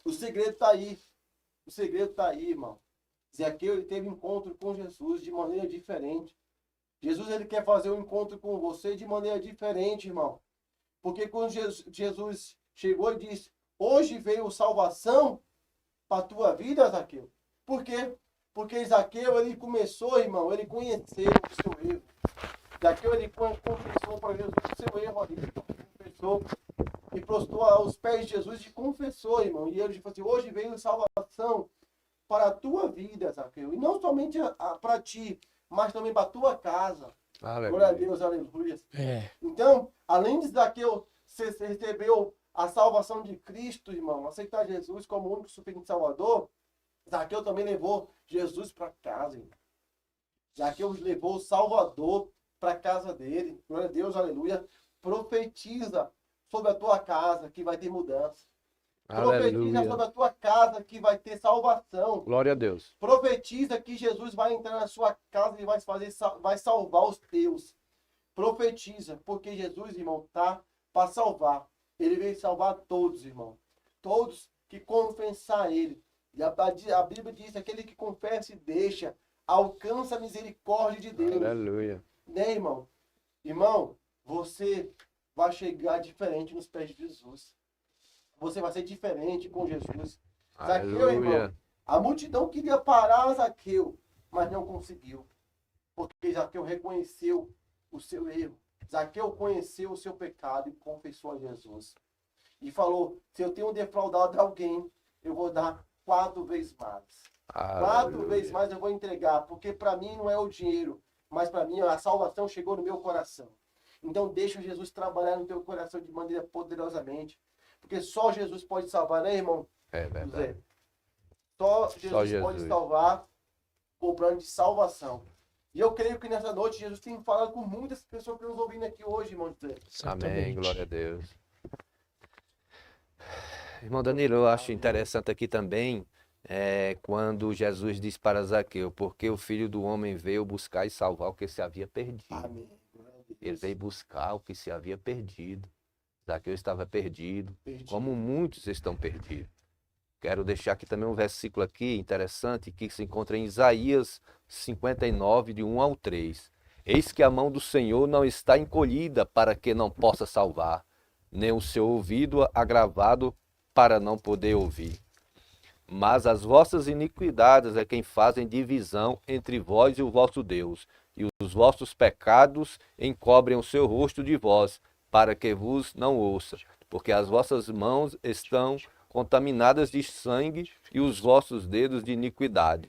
O segredo está aí. O segredo está aí, irmão. Zaqueu, ele teve encontro com Jesus de maneira diferente. Jesus, ele quer fazer um encontro com você de maneira diferente, irmão. Porque quando Jesus chegou e disse: hoje veio salvação para a tua vida, Zaqueu. Por quê? Porque Zaqueu, ele começou, irmão, ele conheceu o seu erro. Zaqueu, ele confessou para Jesus o seu erro ali. Confessou e prostrou aos pés de Jesus e confessou, irmão. E ele falou assim, hoje veio salvação para a tua vida, Zaqueu. E não somente para ti, mas também para a tua casa. Aleluia. Glória a Deus, aleluia. É. Então, além de Zaqueu recebeu a salvação de Cristo, irmão, aceitar Jesus como o único suficiente Salvador, Zaqueu também levou Jesus para casa, irmão. Zaqueu levou o Salvador para a casa dele. Glória a Deus, aleluia. Profetiza sobre a tua casa que vai ter mudança. Profetiza sobre Aleluia. a tua casa que vai ter salvação. Glória a Deus. Profetiza que Jesus vai entrar na sua casa e vai salvar os teus. Profetiza, porque Jesus, irmão, está para salvar. Ele veio salvar todos, irmão. Todos que confessar ele. E a Bíblia diz, aquele que confessa e deixa, alcança a misericórdia de Deus. Aleluia. Né, irmão? Irmão, você vai chegar diferente nos pés de Jesus. Você vai ser diferente com Jesus. Zaqueu, irmão, Aleluia. a multidão queria parar Zaqueu, mas não conseguiu. Porque Zaqueu reconheceu o seu erro. Zaqueu conheceu o seu pecado e confessou a Jesus. E falou, se eu tenho defraudado alguém, eu vou dar 4 vezes mais. 4 vezes mais eu vou entregar, porque para mim não é o dinheiro, mas para mim a salvação chegou no meu coração. Então deixa Jesus trabalhar no teu coração de maneira poderosamente, porque só Jesus pode salvar, né, irmão? É verdade. José? Só Jesus Jesus. pode salvar com o plano de salvação. E eu creio que nessa noite Jesus tem falado com muitas pessoas que nos ouvindo aqui hoje, irmão José. Amém. Exatamente. Glória a Deus. Irmão Danilo, eu acho interessante aqui também quando Jesus diz para Zaqueu, porque o Filho do Homem veio buscar e salvar o que se havia perdido. Amém. Glória a Deus. Ele veio buscar o que se havia perdido. Zaqueu estava perdido, Perdido. como muitos estão perdidos. Quero deixar aqui também um versículo aqui interessante que se encontra em Isaías 59, de 1 ao 3. Eis que a mão do Senhor não está encolhida para que não possa salvar, nem o seu ouvido agravado para não poder ouvir. Mas as vossas iniquidades é quem fazem divisão entre vós e o vosso Deus, e os vossos pecados encobrem o seu rosto de vós, para que vos não ouça, porque as vossas mãos estão contaminadas de sangue e os vossos dedos de iniquidade.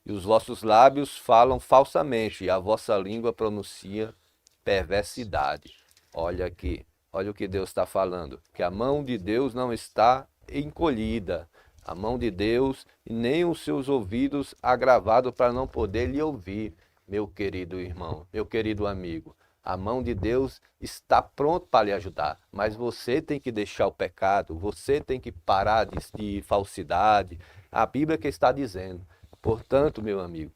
E os vossos lábios falam falsamente, e a vossa língua pronuncia perversidade. Olha aqui, olha o que Deus está falando, que a mão de Deus não está encolhida, a mão de Deus e nem os seus ouvidos agravados para não poder lhe ouvir, meu querido irmão, meu querido amigo. A mão de Deus está pronta para lhe ajudar, mas você tem que deixar o pecado, você tem que parar de falsidade. A Bíblia que está dizendo. Portanto, meu amigo,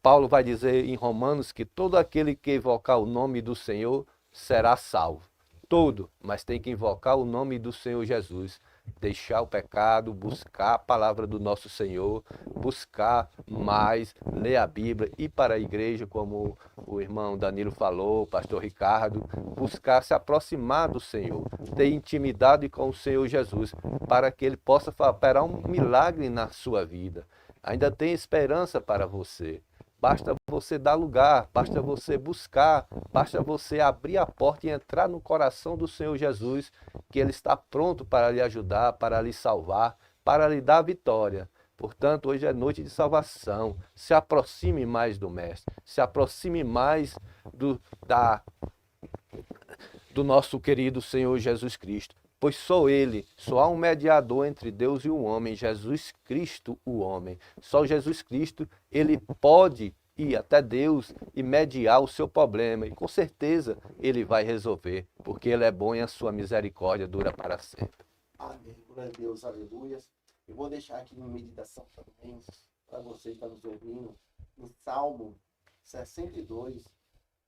Paulo vai dizer em Romanos que todo aquele que invocar o nome do Senhor será salvo. Todo, mas tem que invocar o nome do Senhor Jesus. Deixar o pecado, buscar a palavra do nosso Senhor, buscar mais, ler a Bíblia, ir para a igreja, como o irmão Danilo falou, o pastor Ricardo, buscar se aproximar do Senhor, ter intimidade com o Senhor Jesus, para que Ele possa operar um milagre na sua vida. Ainda tem esperança para você. Basta você dar lugar, basta você buscar, basta você abrir a porta e entrar no coração do Senhor Jesus, que Ele está pronto para lhe ajudar, para lhe salvar, para lhe dar vitória. Portanto, hoje é noite de salvação. Se aproxime mais do Mestre, se aproxime mais do nosso querido Senhor Jesus Cristo. Pois só Ele, só há um mediador entre Deus e o homem, Jesus Cristo, o homem. Só Jesus Cristo, Ele pode ir até Deus e mediar o seu problema. E com certeza Ele vai resolver, porque Ele é bom e a sua misericórdia dura para sempre. Amém. Glória a Deus, aleluia. Eu vou deixar aqui uma meditação também para você que está nos ouvindo, no Salmo 62,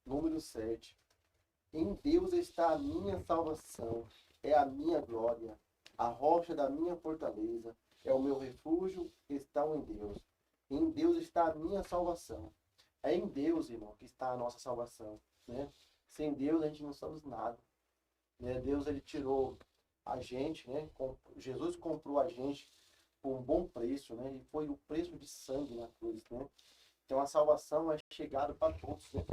número 7. Em Deus está a minha salvação, é a minha glória, a rocha da minha fortaleza, é o meu refúgio, estão em Deus. Em Deus está a minha salvação. É em Deus, irmão, que está a nossa salvação, né? Sem Deus a gente não somos nada, né? Deus, ele tirou a gente, né? Jesus comprou a gente por um bom preço, né? E foi o preço de sangue na cruz, né? Então a salvação é chegada para todos, né?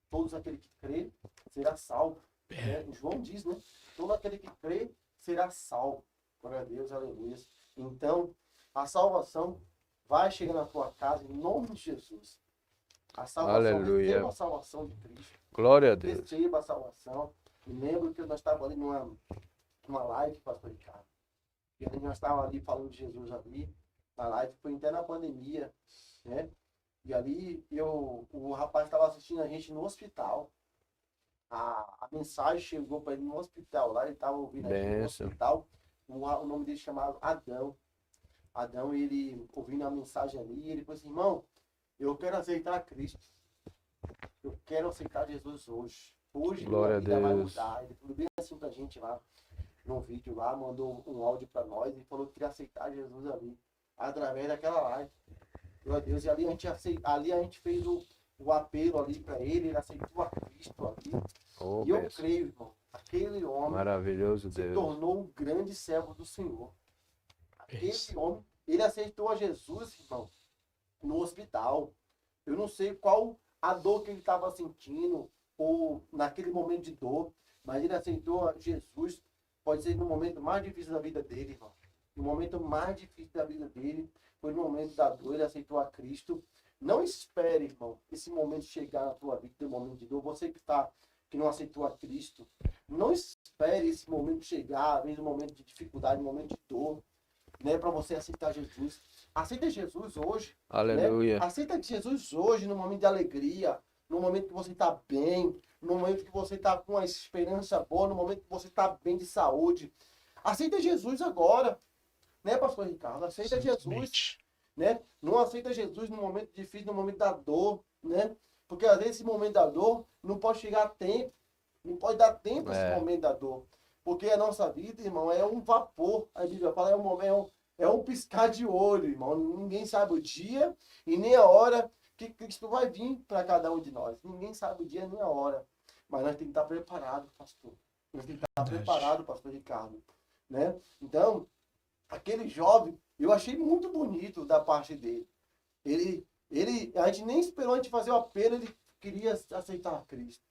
Todos aquele que crê será salvo. Né? João diz, né? Todo aquele que crê será salvo. Glória a Deus, aleluia. Então, a salvação vai chegar na tua casa em nome de Jesus. A salvação, Aleluia. receba a salvação de Cristo. Glória a Deus. Receba a salvação. E lembro que nós estávamos ali numa live, pastor Ricardo. E aí nós estávamos ali falando de Jesus ali. Na live, foi até na pandemia, né? E ali o rapaz estava assistindo a gente no hospital. A mensagem chegou para ele no hospital. Lá ele estava ouvindo a gente no hospital. O nome dele chamava Adão. Adão, ele ouvindo a mensagem ali, ele falou assim: irmão, eu quero aceitar Cristo. Eu quero aceitar Jesus hoje. Hoje Glória minha vida a vai Deus. mudar. Ele falou bem assim pra gente lá, no vídeo lá, mandou um áudio para nós e falou que queria aceitar Jesus ali, através daquela live. Glória a Deus. E ali a gente fez o apelo ali para ele aceitou a Cristo ali. Oh, E eu bênção. creio, irmão, aquele homem Maravilhoso se Deus. tornou um grande servo do Senhor. Aquele Isso. homem, ele aceitou a Jesus, irmão, no hospital. Eu não sei qual a dor que ele estava sentindo, ou naquele momento de dor, mas ele aceitou a Jesus, pode ser no momento mais difícil da vida dele, irmão. No momento mais difícil da vida dele, foi no momento da dor, ele aceitou a Cristo. Não espere, irmão, esse momento chegar na tua vida, no momento de dor. Você que não aceitou a Cristo, não espere esse momento chegar, às vezes um momento de dificuldade, um momento de dor, né, para você aceitar Jesus. Aceita Jesus hoje. Aleluia. Né? Aceita Jesus hoje, no momento de alegria, no momento que você está bem, no momento que você está com uma esperança boa, no momento que você está bem de saúde. Aceita Jesus agora, né, pastor Ricardo? Aceita Jesus, Simplesmente. né? Não aceita Jesus no momento difícil, no momento da dor, né? Porque às vezes esse momento da dor não pode chegar a tempo, não pode dar tempo esse momento da dor. Porque a nossa vida, irmão, é um vapor. A Bíblia fala, é um piscar de olho, irmão. Ninguém sabe o dia e nem a hora que Cristo vai vir para cada um de nós. Ninguém sabe o dia nem a hora. Mas nós temos que estar preparados, pastor. Nós temos que estar preparados, pastor Ricardo. Né? Então, aquele jovem, eu achei muito bonito da parte dele. A gente nem esperou a gente fazer o apelo, ele queria aceitar a Cristo.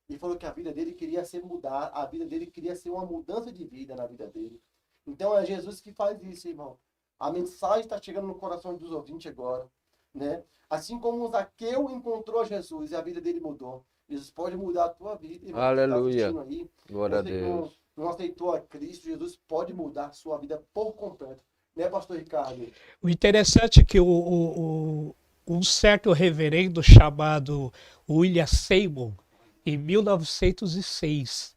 E falou que a vida dele queria ser mudada, a vida dele queria ser uma mudança de vida na vida dele. Então é Jesus que faz isso, irmão. A mensagem está chegando no coração dos ouvintes agora, né? Assim como o Zaqueu encontrou Jesus e a vida dele mudou, Jesus pode mudar a tua vida, irmão. Aleluia. Tá aí, Glória a você que Deus. não aceitou a Cristo, Jesus pode mudar a sua vida por completo. Né, pastor Ricardo? O interessante é que um certo reverendo chamado William Seymour, em 1906,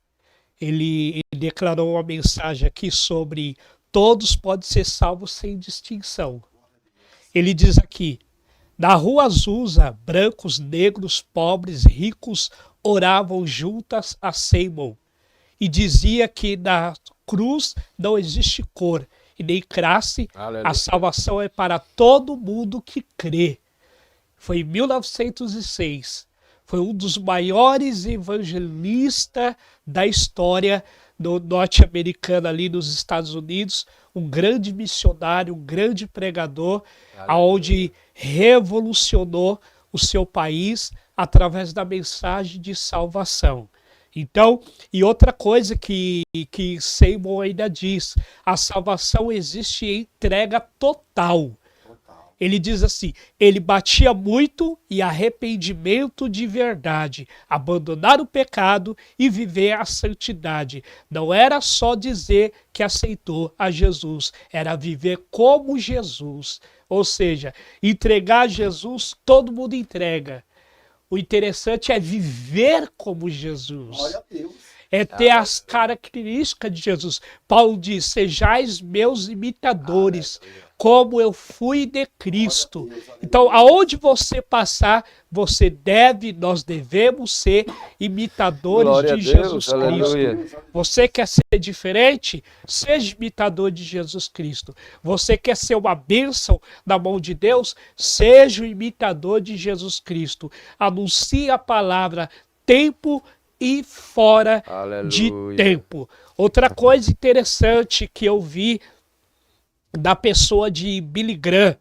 ele declarou uma mensagem aqui sobre todos podem ser salvos sem distinção. Ele diz aqui: na rua Azusa, brancos, negros, pobres, ricos oravam juntas a Seymour e dizia que na cruz não existe cor e nem classe, Aleluia. a salvação é para todo mundo que crê. Foi em 1906. Foi um dos maiores evangelistas da história do norte-americano ali nos Estados Unidos, um grande missionário, um grande pregador, aonde revolucionou o seu país através da mensagem de salvação. Então, e outra coisa que Seymour ainda diz, a salvação existe em entrega total. Ele diz assim, ele batia muito e arrependimento de verdade, abandonar o pecado e viver a santidade. Não era só dizer que aceitou a Jesus, era viver como Jesus. Ou seja, entregar a Jesus, todo mundo entrega. O interessante é viver como Jesus. Glória a Deus. É ter as características de Jesus. Paulo diz, sejais meus imitadores, como eu fui de Cristo. Então, aonde você passar, nós devemos ser imitadores Glória de a Deus, Jesus aleluia. Cristo. Você quer ser diferente? Seja imitador de Jesus Cristo. Você quer ser uma bênção na mão de Deus? Seja o imitador de Jesus Cristo. Anuncie a palavra tempo e fora de Aleluia. tempo. Outra coisa interessante que eu vi da pessoa de Billy Graham.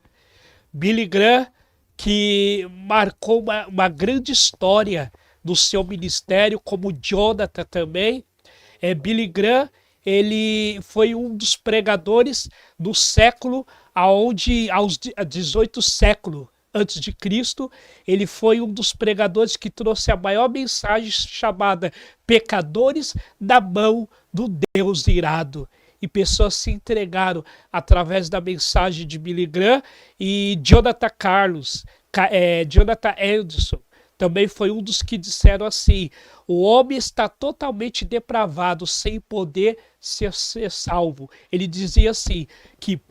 Billy Graham, que marcou uma grande história do seu ministério, como Jonathan também. Billy Graham, ele foi um dos pregadores do século, aonde aos 18 século antes de Cristo, ele foi um dos pregadores que trouxe a maior mensagem chamada Pecadores da Mão do Deus Irado. E pessoas se entregaram através da mensagem de Billy Graham. E Jonathan Edison também foi um dos que disseram assim: o homem está totalmente depravado, sem poder ser salvo. Ele dizia assim, que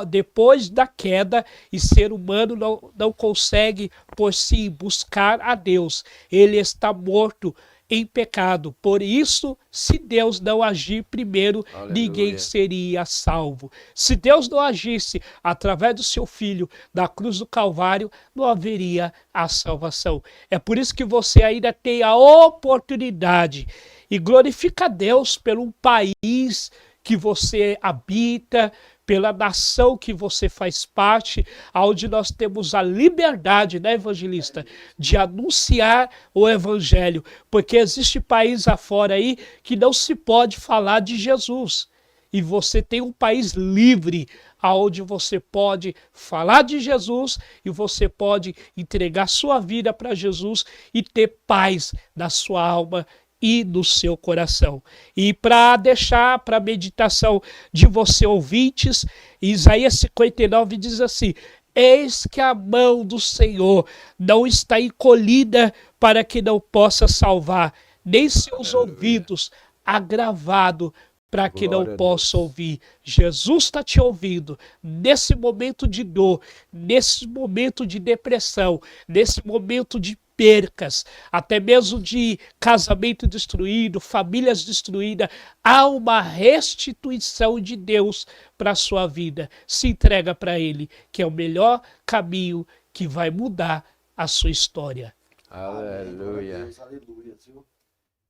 depois da queda, o ser humano não consegue por si buscar a Deus. Ele está morto em pecado. Por isso, se Deus não agir primeiro, Aleluia. Ninguém seria salvo. Se Deus não agisse através do seu Filho na cruz do Calvário, não haveria a salvação. É por isso que você ainda tem a oportunidade e glorifica a Deus pelo país que você habita, pela nação que você faz parte, onde nós temos a liberdade, né, evangelista, de anunciar o evangelho, porque existe país afora aí que não se pode falar de Jesus. E você tem um país livre, onde você pode falar de Jesus e você pode entregar sua vida para Jesus e ter paz na sua alma e no seu coração. E para deixar para a meditação de você, ouvintes, Isaías 59 diz assim: eis que a mão do Senhor não está encolhida para que não possa salvar, nem seus ouvidos agravados para que não possa ouvir. Jesus está te ouvindo nesse momento de dor, nesse momento de depressão, nesse momento de percas, até mesmo de casamento destruído, famílias destruídas. Há uma restituição de Deus para a sua vida. Se entrega para Ele, que é o melhor caminho que vai mudar a sua história. Aleluia. Deus, aleluia, viu?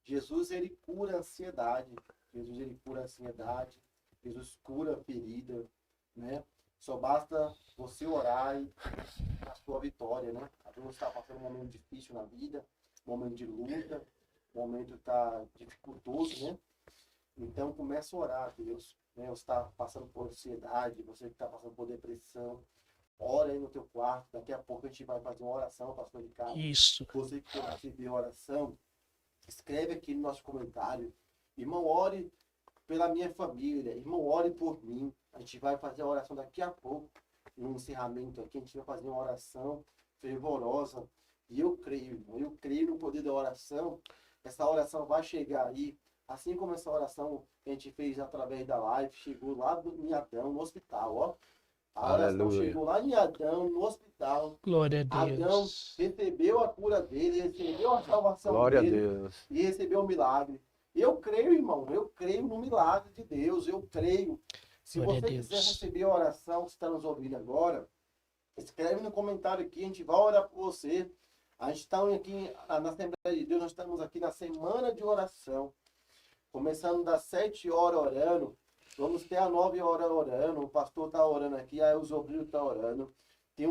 Jesus, ele cura a ansiedade. Jesus, ele cura a ansiedade. Jesus cura a ferida, né? Só basta você orar e a sua vitória, né? Às vezes você está passando um momento difícil na vida, um momento de luta, um momento que está dificultoso, né? Então começa a orar a Deus, né? Você está passando por ansiedade, você que está passando por depressão, ora aí no teu quarto. Daqui a pouco a gente vai fazer uma oração, pastor Ricardo. Isso. Você que quer receber a oração, escreve aqui no nosso comentário: irmão, ore pela minha família, irmão, ore por mim. A gente vai fazer a oração daqui a pouco, no encerramento aqui, a gente vai fazer uma oração fervorosa. E eu creio, irmão, eu creio no poder da oração. Essa oração vai chegar aí, assim como essa oração que a gente fez através da live, chegou lá em Adão, no hospital, ó. A oração Aleluia. chegou lá em Adão, no hospital. Glória a Adão Deus. recebeu a cura dele, recebeu a salvação Glória a dele Deus. e recebeu o milagre. Eu creio, irmão, eu creio no milagre de Deus, eu creio. Se Glória você a Deus. quiser receber a oração que está nos ouvindo agora, escreve no comentário aqui, a gente vai orar por você. A gente está aqui na Assembleia de Deus, nós estamos aqui na semana de oração, começando das 7 horas orando, vamos ter a 9 horas orando, o pastor está orando aqui, aí os obreiros estão orando. Tem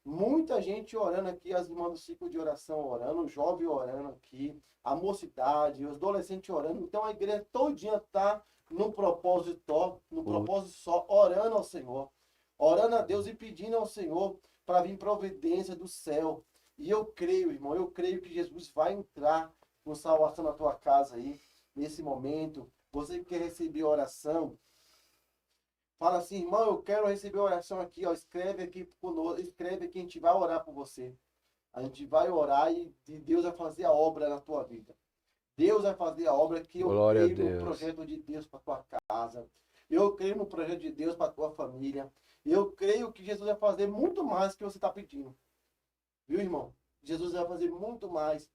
muita gente orando aqui, as irmãs do ciclo de oração orando, o jovem orando aqui, a mocidade, os adolescentes orando. Então a igreja todinha está no propósito só, orando ao Senhor, orando a Deus e pedindo ao Senhor para vir providência do céu. E eu creio, irmão, eu creio que Jesus vai entrar com salvação na tua casa aí, nesse momento. Você que quer receber oração, fala assim: irmão, eu quero receber oração aqui, ó, escreve aqui conosco, escreve aqui, a gente vai orar por você. A gente vai orar e Deus vai fazer a obra na tua vida. Deus vai fazer a obra, que eu Glória a creio no Deus. projeto de Deus para tua casa. Eu creio no projeto de Deus para tua família. Eu creio que Jesus vai fazer muito mais do que você está pedindo. Viu, irmão? Jesus vai fazer muito mais,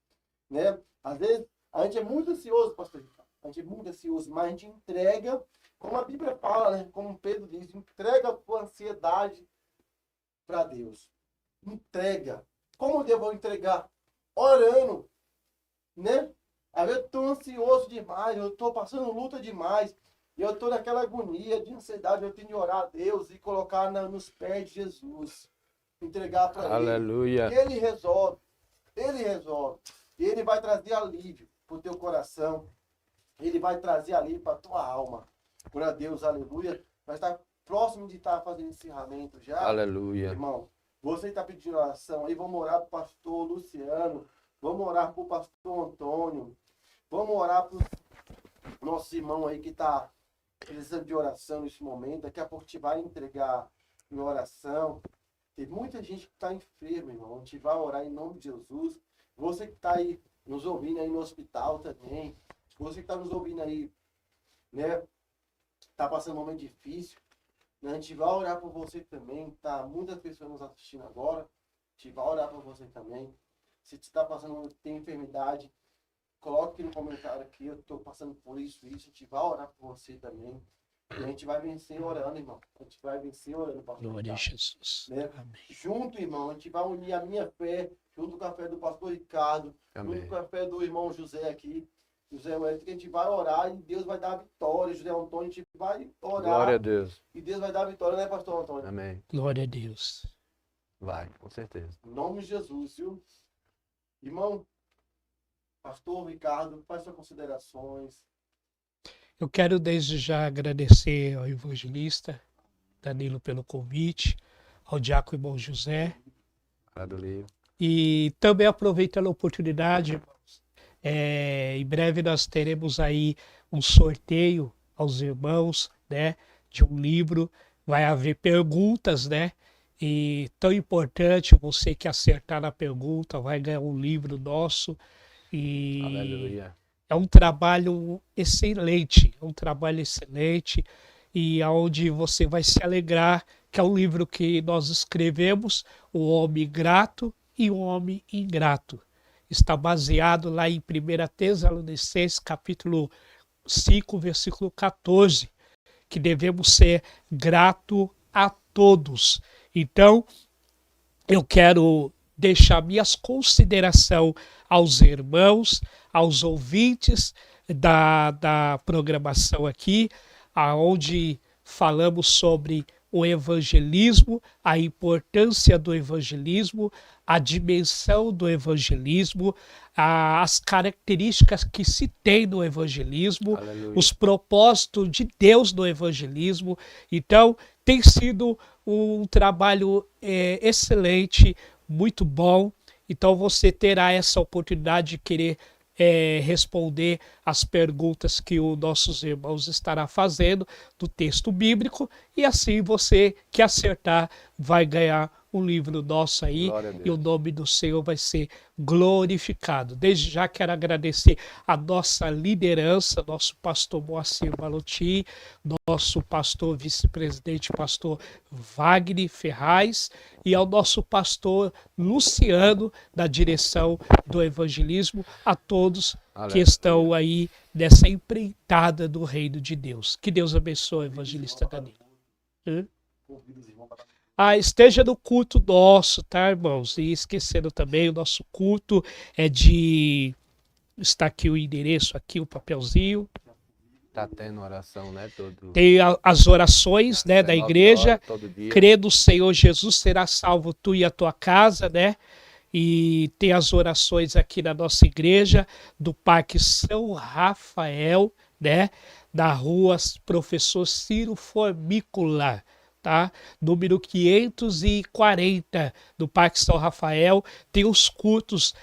né? Às vezes a gente é muito ansioso, pastor Ricardo. A gente é muito ansioso, mas a gente entrega, como a Bíblia fala, né? Como Pedro diz, entrega a tua ansiedade para Deus. Entrega. Como eu vou entregar? Orando, né? Às vezes eu estou ansioso demais, eu estou passando luta demais. E eu estou naquela agonia de ansiedade, eu tenho de orar a Deus e colocar nos pés de Jesus. Entregar para Ele. Aleluia. Ele resolve. Ele resolve. E Ele vai trazer alívio para o teu coração. Ele vai trazer alívio para a tua alma. Glória a Deus, aleluia. Vai estar próximo de estar fazendo encerramento já. Aleluia. Irmão, você está pedindo oração aí, vamos orar para o pastor Luciano, vamos orar para o pastor Antônio, vamos orar para o nosso irmão aí que está precisando de oração nesse momento. Daqui a pouco a gente vai entregar em oração. Tem muita gente que está enferma, irmão. A gente vai orar em nome de Jesus. Você que está aí nos ouvindo aí no hospital também, você que está nos ouvindo aí, né, está passando um momento difícil, né? A gente vai orar por você também. Tá muitas pessoas nos assistindo agora. A gente vai orar por você também. Se você está passando, tem enfermidade, coloque aqui no comentário aqui, eu estou passando por isso. A gente vai orar por você também. E a gente vai vencer orando, irmão. A gente vai vencer orando, pastor. Glória a Ricardo, Jesus. né? Amém. Junto, irmão, a gente vai unir a minha fé, junto com a fé do pastor Ricardo, Amém. junto com a fé do irmão José aqui, José Wellington, que a gente vai orar e Deus vai dar vitória. José Antônio, a gente vai orar Glória a Deus. e Deus vai dar vitória, né, pastor Antônio? Amém. Glória a Deus. Vai, com certeza. Em nome de Jesus, viu? Irmão, pastor Ricardo, faz suas considerações. Eu quero desde já agradecer ao evangelista Danilo pelo convite, ao diácono irmão José, Aleluia. e também aproveitando a oportunidade, irmãos, em breve nós teremos aí um sorteio aos irmãos, né, de um livro, vai haver perguntas, né, e tão importante, você que acertar na pergunta vai ganhar um livro nosso, e Aleluia. é um trabalho excelente, e aonde você vai se alegrar, que é um livro que nós escrevemos, O Homem Grato e o Homem Ingrato. Está baseado lá em 1 Tessalonicenses, capítulo 5, versículo 14, que devemos ser grato a todos. Então, eu quero deixar minhas considerações aos irmãos, aos ouvintes da programação aqui, aonde falamos sobre o evangelismo, a importância do evangelismo, a dimensão do evangelismo, as características que se tem no evangelismo, Aleluia. os propósitos de Deus no evangelismo. Então, tem sido um trabalho excelente, muito bom. Então, você terá essa oportunidade de querer responder as perguntas que os nossos irmãos estará fazendo do texto bíblico, e assim você que acertar vai ganhar um livro nosso aí, Glória a Deus. e o nome do Senhor vai ser glorificado. Desde já quero agradecer a nossa liderança, nosso pastor Moacir Balotti, nosso pastor vice-presidente, pastor Wagner Ferraz, e ao nosso pastor Luciano, da direção do evangelismo, a todos que Aleluia. estão aí nessa empreitada do reino de Deus. Que Deus abençoe, evangelista Danilo. Hã? Convido os irmãos para Esteja no culto nosso, tá, irmãos? E esquecendo também, o nosso culto é de... Está aqui o endereço, aqui o papelzinho. Tá tendo oração, né? Todo... Tem as orações, né, da 19 igreja. horas, todo dia. Crê no Senhor Jesus, será salvo tu e a tua casa, né? E tem as orações aqui na nossa igreja, do Parque São Rafael, né? Da rua Professor Ciro Formícola, tá? Número 540, do Parque São Rafael. Tem os cultos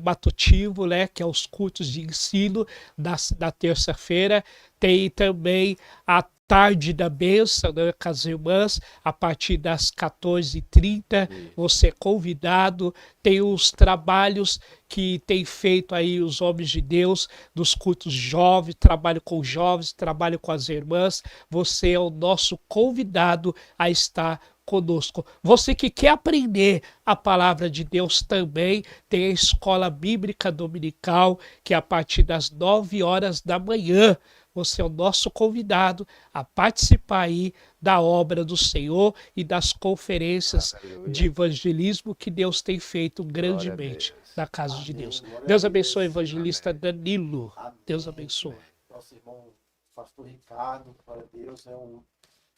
matutinos, né? Que é os cultos de ensino da terça-feira. Tem também a tarde da bênção, né, com as irmãs, a partir das 14h30, você é convidado. Tem os trabalhos que tem feito aí os homens de Deus, dos cultos jovens, trabalho com jovens, trabalho com as irmãs. Você é o nosso convidado a estar conosco. Você que quer aprender a palavra de Deus também, tem a Escola Bíblica Dominical, que é a partir das 9 horas da manhã. Você é o nosso convidado a participar aí da obra do Senhor e das conferências Aleluia. de evangelismo que Deus tem feito grandemente na casa de Deus. Deus abençoe, evangelista Danilo. Deus abençoe. nosso irmão pastor Ricardo, glória a Deus, é um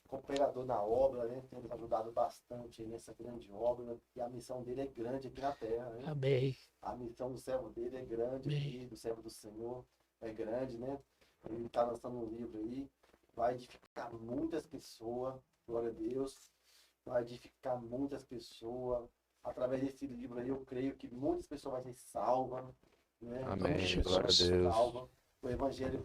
cooperador na obra, né? Tem nos ajudado bastante nessa grande obra, e a missão dele é grande aqui na terra, né? Amém. A missão do servo dele é grande aqui, do servo do Senhor é grande, né? Ele está lançando um livro aí, vai edificar muitas pessoas, glória a Deus, vai edificar muitas pessoas. Através desse livro aí, eu creio que muitas pessoas vão ser salvas, né? Amém. Muitas Glória a pessoas Deus. salvas. O evangelho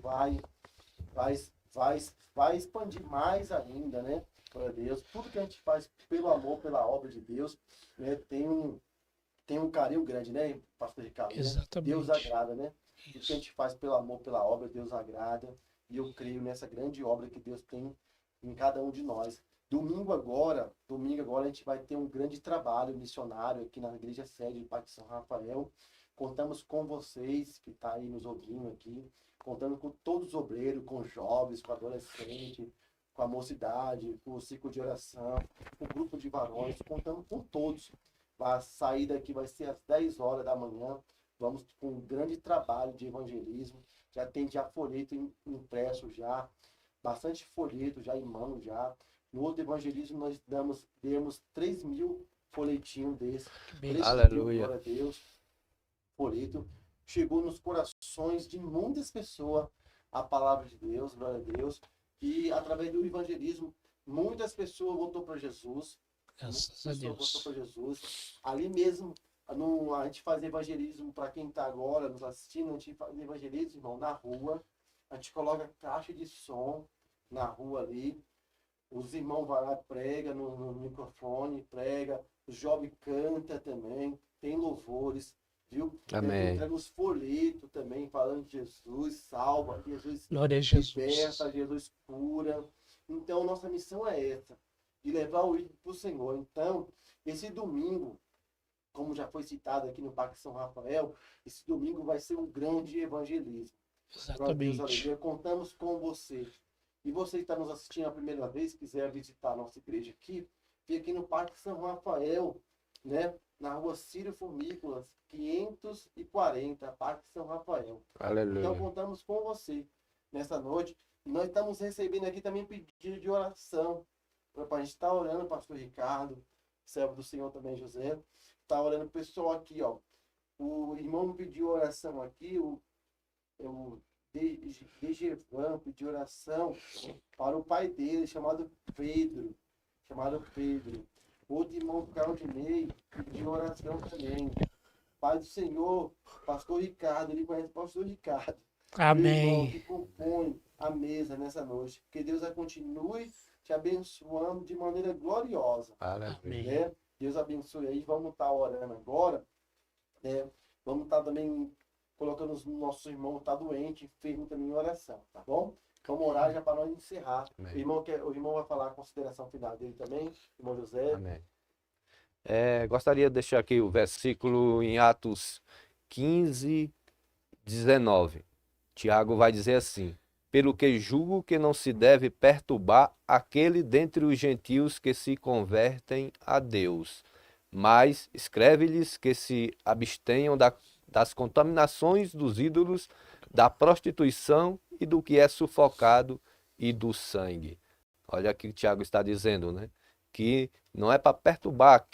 vai expandir mais ainda, né? Glória a Deus. Tudo que a gente faz pelo amor, pela obra de Deus, né? Tem um carinho grande, né, pastor Ricardo? Né? Exatamente. Deus agrada, né? Tudo que a Isso. gente faz pelo amor, pela obra, Deus agrada. E eu creio nessa grande obra que Deus tem em cada um de nós. Domingo agora, a gente vai ter um grande trabalho missionário aqui na igreja sede do Parque São Rafael. Contamos com vocês que estão aí nos ouvindo aqui, contando com todos os obreiros, com jovens, com adolescentes, com a mocidade, com o ciclo de oração, com o grupo de varões, contando com todos. A saída aqui vai ser às 10 horas da manhã. Vamos com um grande trabalho de evangelismo. Já tem folheto impresso já, bastante folheto já em mão já. No outro evangelismo nós demos 3.000 folhetinhos desses. 3.000, Aleluia. glória a Deus. Folheto. Chegou nos corações de muitas pessoas a palavra de Deus, glória a Deus. E através do evangelismo, muitas pessoas voltou para Jesus. Graças a Deus. Para Jesus. Ali mesmo, a gente faz evangelismo para quem está agora nos assistindo, a gente faz evangelismo, irmão, na rua. A gente coloca caixa de som na rua ali. Os irmãos vão lá, prega no microfone, prega. O jovem canta também, tem louvores, viu? Amém. Entrega os folhetos também, falando de Jesus, salva, Jesus Glória a Jesus. liberta, Jesus cura. Então, nossa missão é essa, de levar o ídolo para o Senhor. Então, esse domingo, como já foi citado aqui no Parque São Rafael, esse domingo vai ser um grande evangelismo. Exatamente. Aleluia. Contamos com você. E você que está nos assistindo a primeira vez, quiser visitar a nossa igreja aqui, vem aqui no Parque São Rafael, né? Na rua Círio Formícolas, 540, Parque São Rafael. Então, Aleluia. contamos com você nessa noite. E nós estamos recebendo aqui também pedido de oração. Para a gente estar orando, pastor Ricardo, servo do Senhor também, José. Está orando o pessoal aqui, ó. O irmão pediu oração aqui, o Degevan pediu oração para o pai dele, chamado Pedro. Outro irmão, Claudinei, pediu oração também. Pai do Senhor, pastor Ricardo, ele conhece o pastor Ricardo. Amém. Irmão, que compõe a mesa nessa noite. Que Deus continue te abençoando de maneira gloriosa. Aleluia. Amém. Né? Deus abençoe aí. Vamos estar orando agora. Né? Vamos estar também colocando os nossos irmãos que estão doentes, enfermos também em oração, tá bom? Vamos orar já para nós encerrar. Amém. O irmão vai falar a consideração final dele também, irmão José. Amém. Gostaria de deixar aqui o versículo em Atos 15, 19. Tiago vai dizer assim: pelo que julgo que não se deve perturbar aquele dentre os gentios que se convertem a Deus, mas escreve-lhes que se abstenham das contaminações dos ídolos, da prostituição e do que é sufocado e do sangue. Olha aqui o que Tiago está dizendo, né? Que não é para perturbar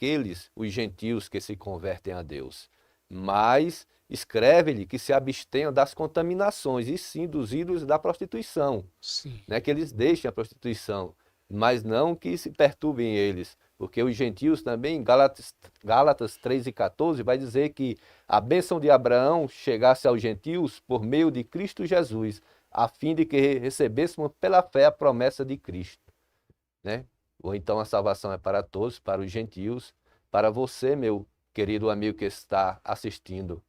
os gentios que se convertem a Deus, mas escreve-lhe que se abstenham das contaminações, e sim dos ídolos da prostituição. Sim. Não é que eles deixem a prostituição, mas não que se perturbem eles, porque os gentios também, Gálatas 3:14, vai dizer que a bênção de Abraão chegasse aos gentios por meio de Cristo Jesus, a fim de que recebêssemos pela fé a promessa de Cristo, né? Ou então a salvação é para todos, para os gentios, para você, meu querido amigo que está assistindo,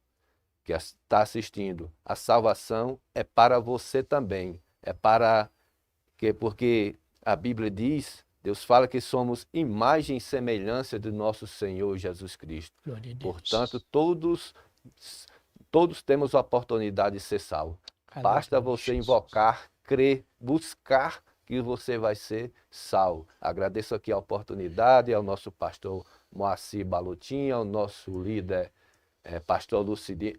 a salvação é para você também, porque a Bíblia diz, Deus fala que somos imagem e semelhança do nosso Senhor Jesus Cristo. Glória a Deus. Portanto, todos temos a oportunidade de ser salvos. Basta Aleluia, você Jesus. invocar, crer, buscar que você vai ser salvo. Agradeço aqui a oportunidade ao nosso pastor Moacir Balutin, ao nosso líder pastor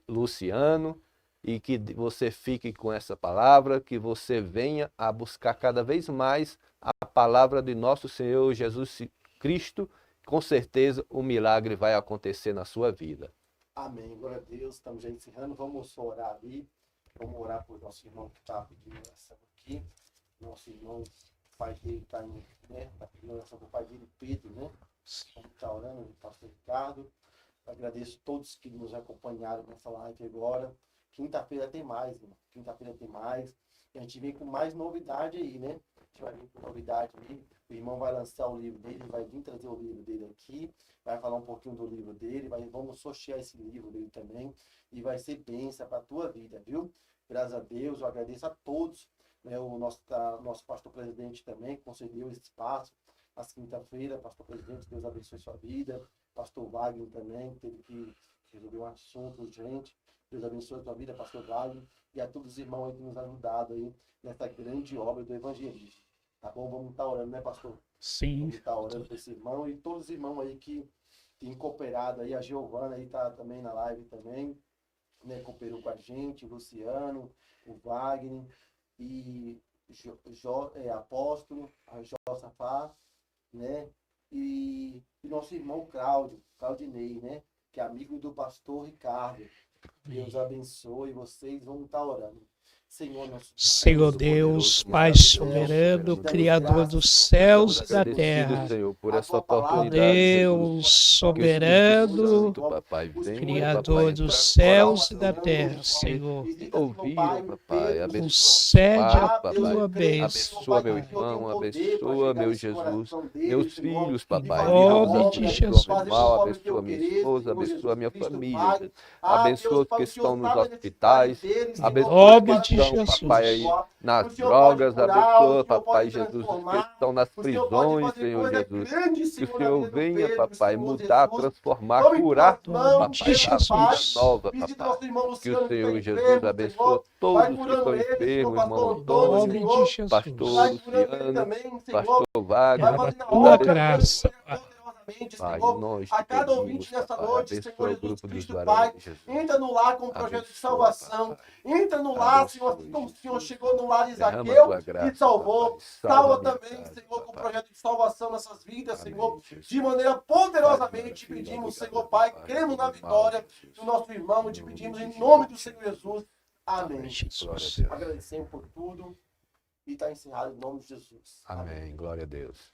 Luciano, e que você fique com essa palavra, que você venha a buscar cada vez mais a palavra de nosso Senhor Jesus Cristo. Com certeza o milagre vai acontecer na sua vida. Amém. Glória a Deus. Estamos já encerrando. Vamos orar ali. Vamos orar por nosso irmão que está pedindo oração aqui. Nosso irmão, o pai dele está pedindo oração para o pai dele, Pedro, né? Vamos estar orando, o pastor Ricardo. Agradeço a todos que nos acompanharam nessa live agora. Quinta-feira tem mais, irmão. Quinta-feira tem mais. E a gente vem com mais novidade aí, né? A gente vai vir com novidade aí. O irmão vai lançar o livro dele, vai vir trazer o livro dele aqui. Vai falar um pouquinho do livro dele. Vamos sortear esse livro dele também. E vai ser bênção para a tua vida, viu? Graças a Deus, eu agradeço a todos. Né? O nosso pastor presidente também concedeu esse espaço. Às quinta-feira, pastor presidente, Deus abençoe sua vida. Pastor Wagner também, teve que resolver um assunto urgente. Deus abençoe a tua vida, pastor Wagner. E a todos os irmãos aí que nos ajudaram aí nessa grande obra do evangelismo. Tá bom? Vamos estar orando, né, pastor? Sim. Vamos estar orando para esse irmão e todos os irmãos aí que têm cooperado aí. A Giovana aí tá também na live também, né? Cooperou com a gente, o Luciano, o Wagner e Apóstolo, a Josafá, né? E nosso irmão Claudinei, né? Que é amigo do pastor Ricardo. Deus abençoe vocês. Vamos estar orando. Senhor Deus, Pai soberano, Criador dos céus e da terra, Senhor, por essa oportunidade, Deus soberano, Criador dos céus e da terra, Senhor, ouviram, papai, concede a tua bênção, abençoa meu irmão, abençoa meu Jesus, meus filhos, papai, em nome de Jesus, abençoa minha esposa, abençoa minha família, abençoa os que estão nos hospitais, abençoa os que estão, papai, aí nas drogas, abençoa, papai Jesus, os que estão nas prisões, Senhor Jesus, que o Senhor venha, papai, mudar, transformar, curar, papai, a vida nova, papai, que o Senhor Jesus abençoe todos que estão enfermos, irmão Antônio, pastor Luciano, pastor Wagner, tua graça, Pai, nós a cada pedimos, ouvinte nessa papai, noite, abençoa Senhor o grupo Jesus dos Cristo, varões Pai, de Jesus. entra no lar com um projeto de Abençoa, salvação, papai. entra no lar, Senhor, Abençoe, como o Senhor Jesus. chegou no lar de Derrama Zaqueu tua graça, e salvou, papai. salva minha também, casa, Senhor, com o papai. projeto de salvação nessas vidas, Amém, Senhor, Jesus. de maneira poderosamente Pai, pedimos, obrigado, Senhor, Pai, papai, cremos na pelo vitória mal, Jesus. do nosso irmão, te Em nome pedimos de em nome do Jesus. Senhor Jesus. Amém. Jesus. Glória a Deus. Agradecemos por tudo e está encerrado em nome de Jesus. Amém. Glória a Deus.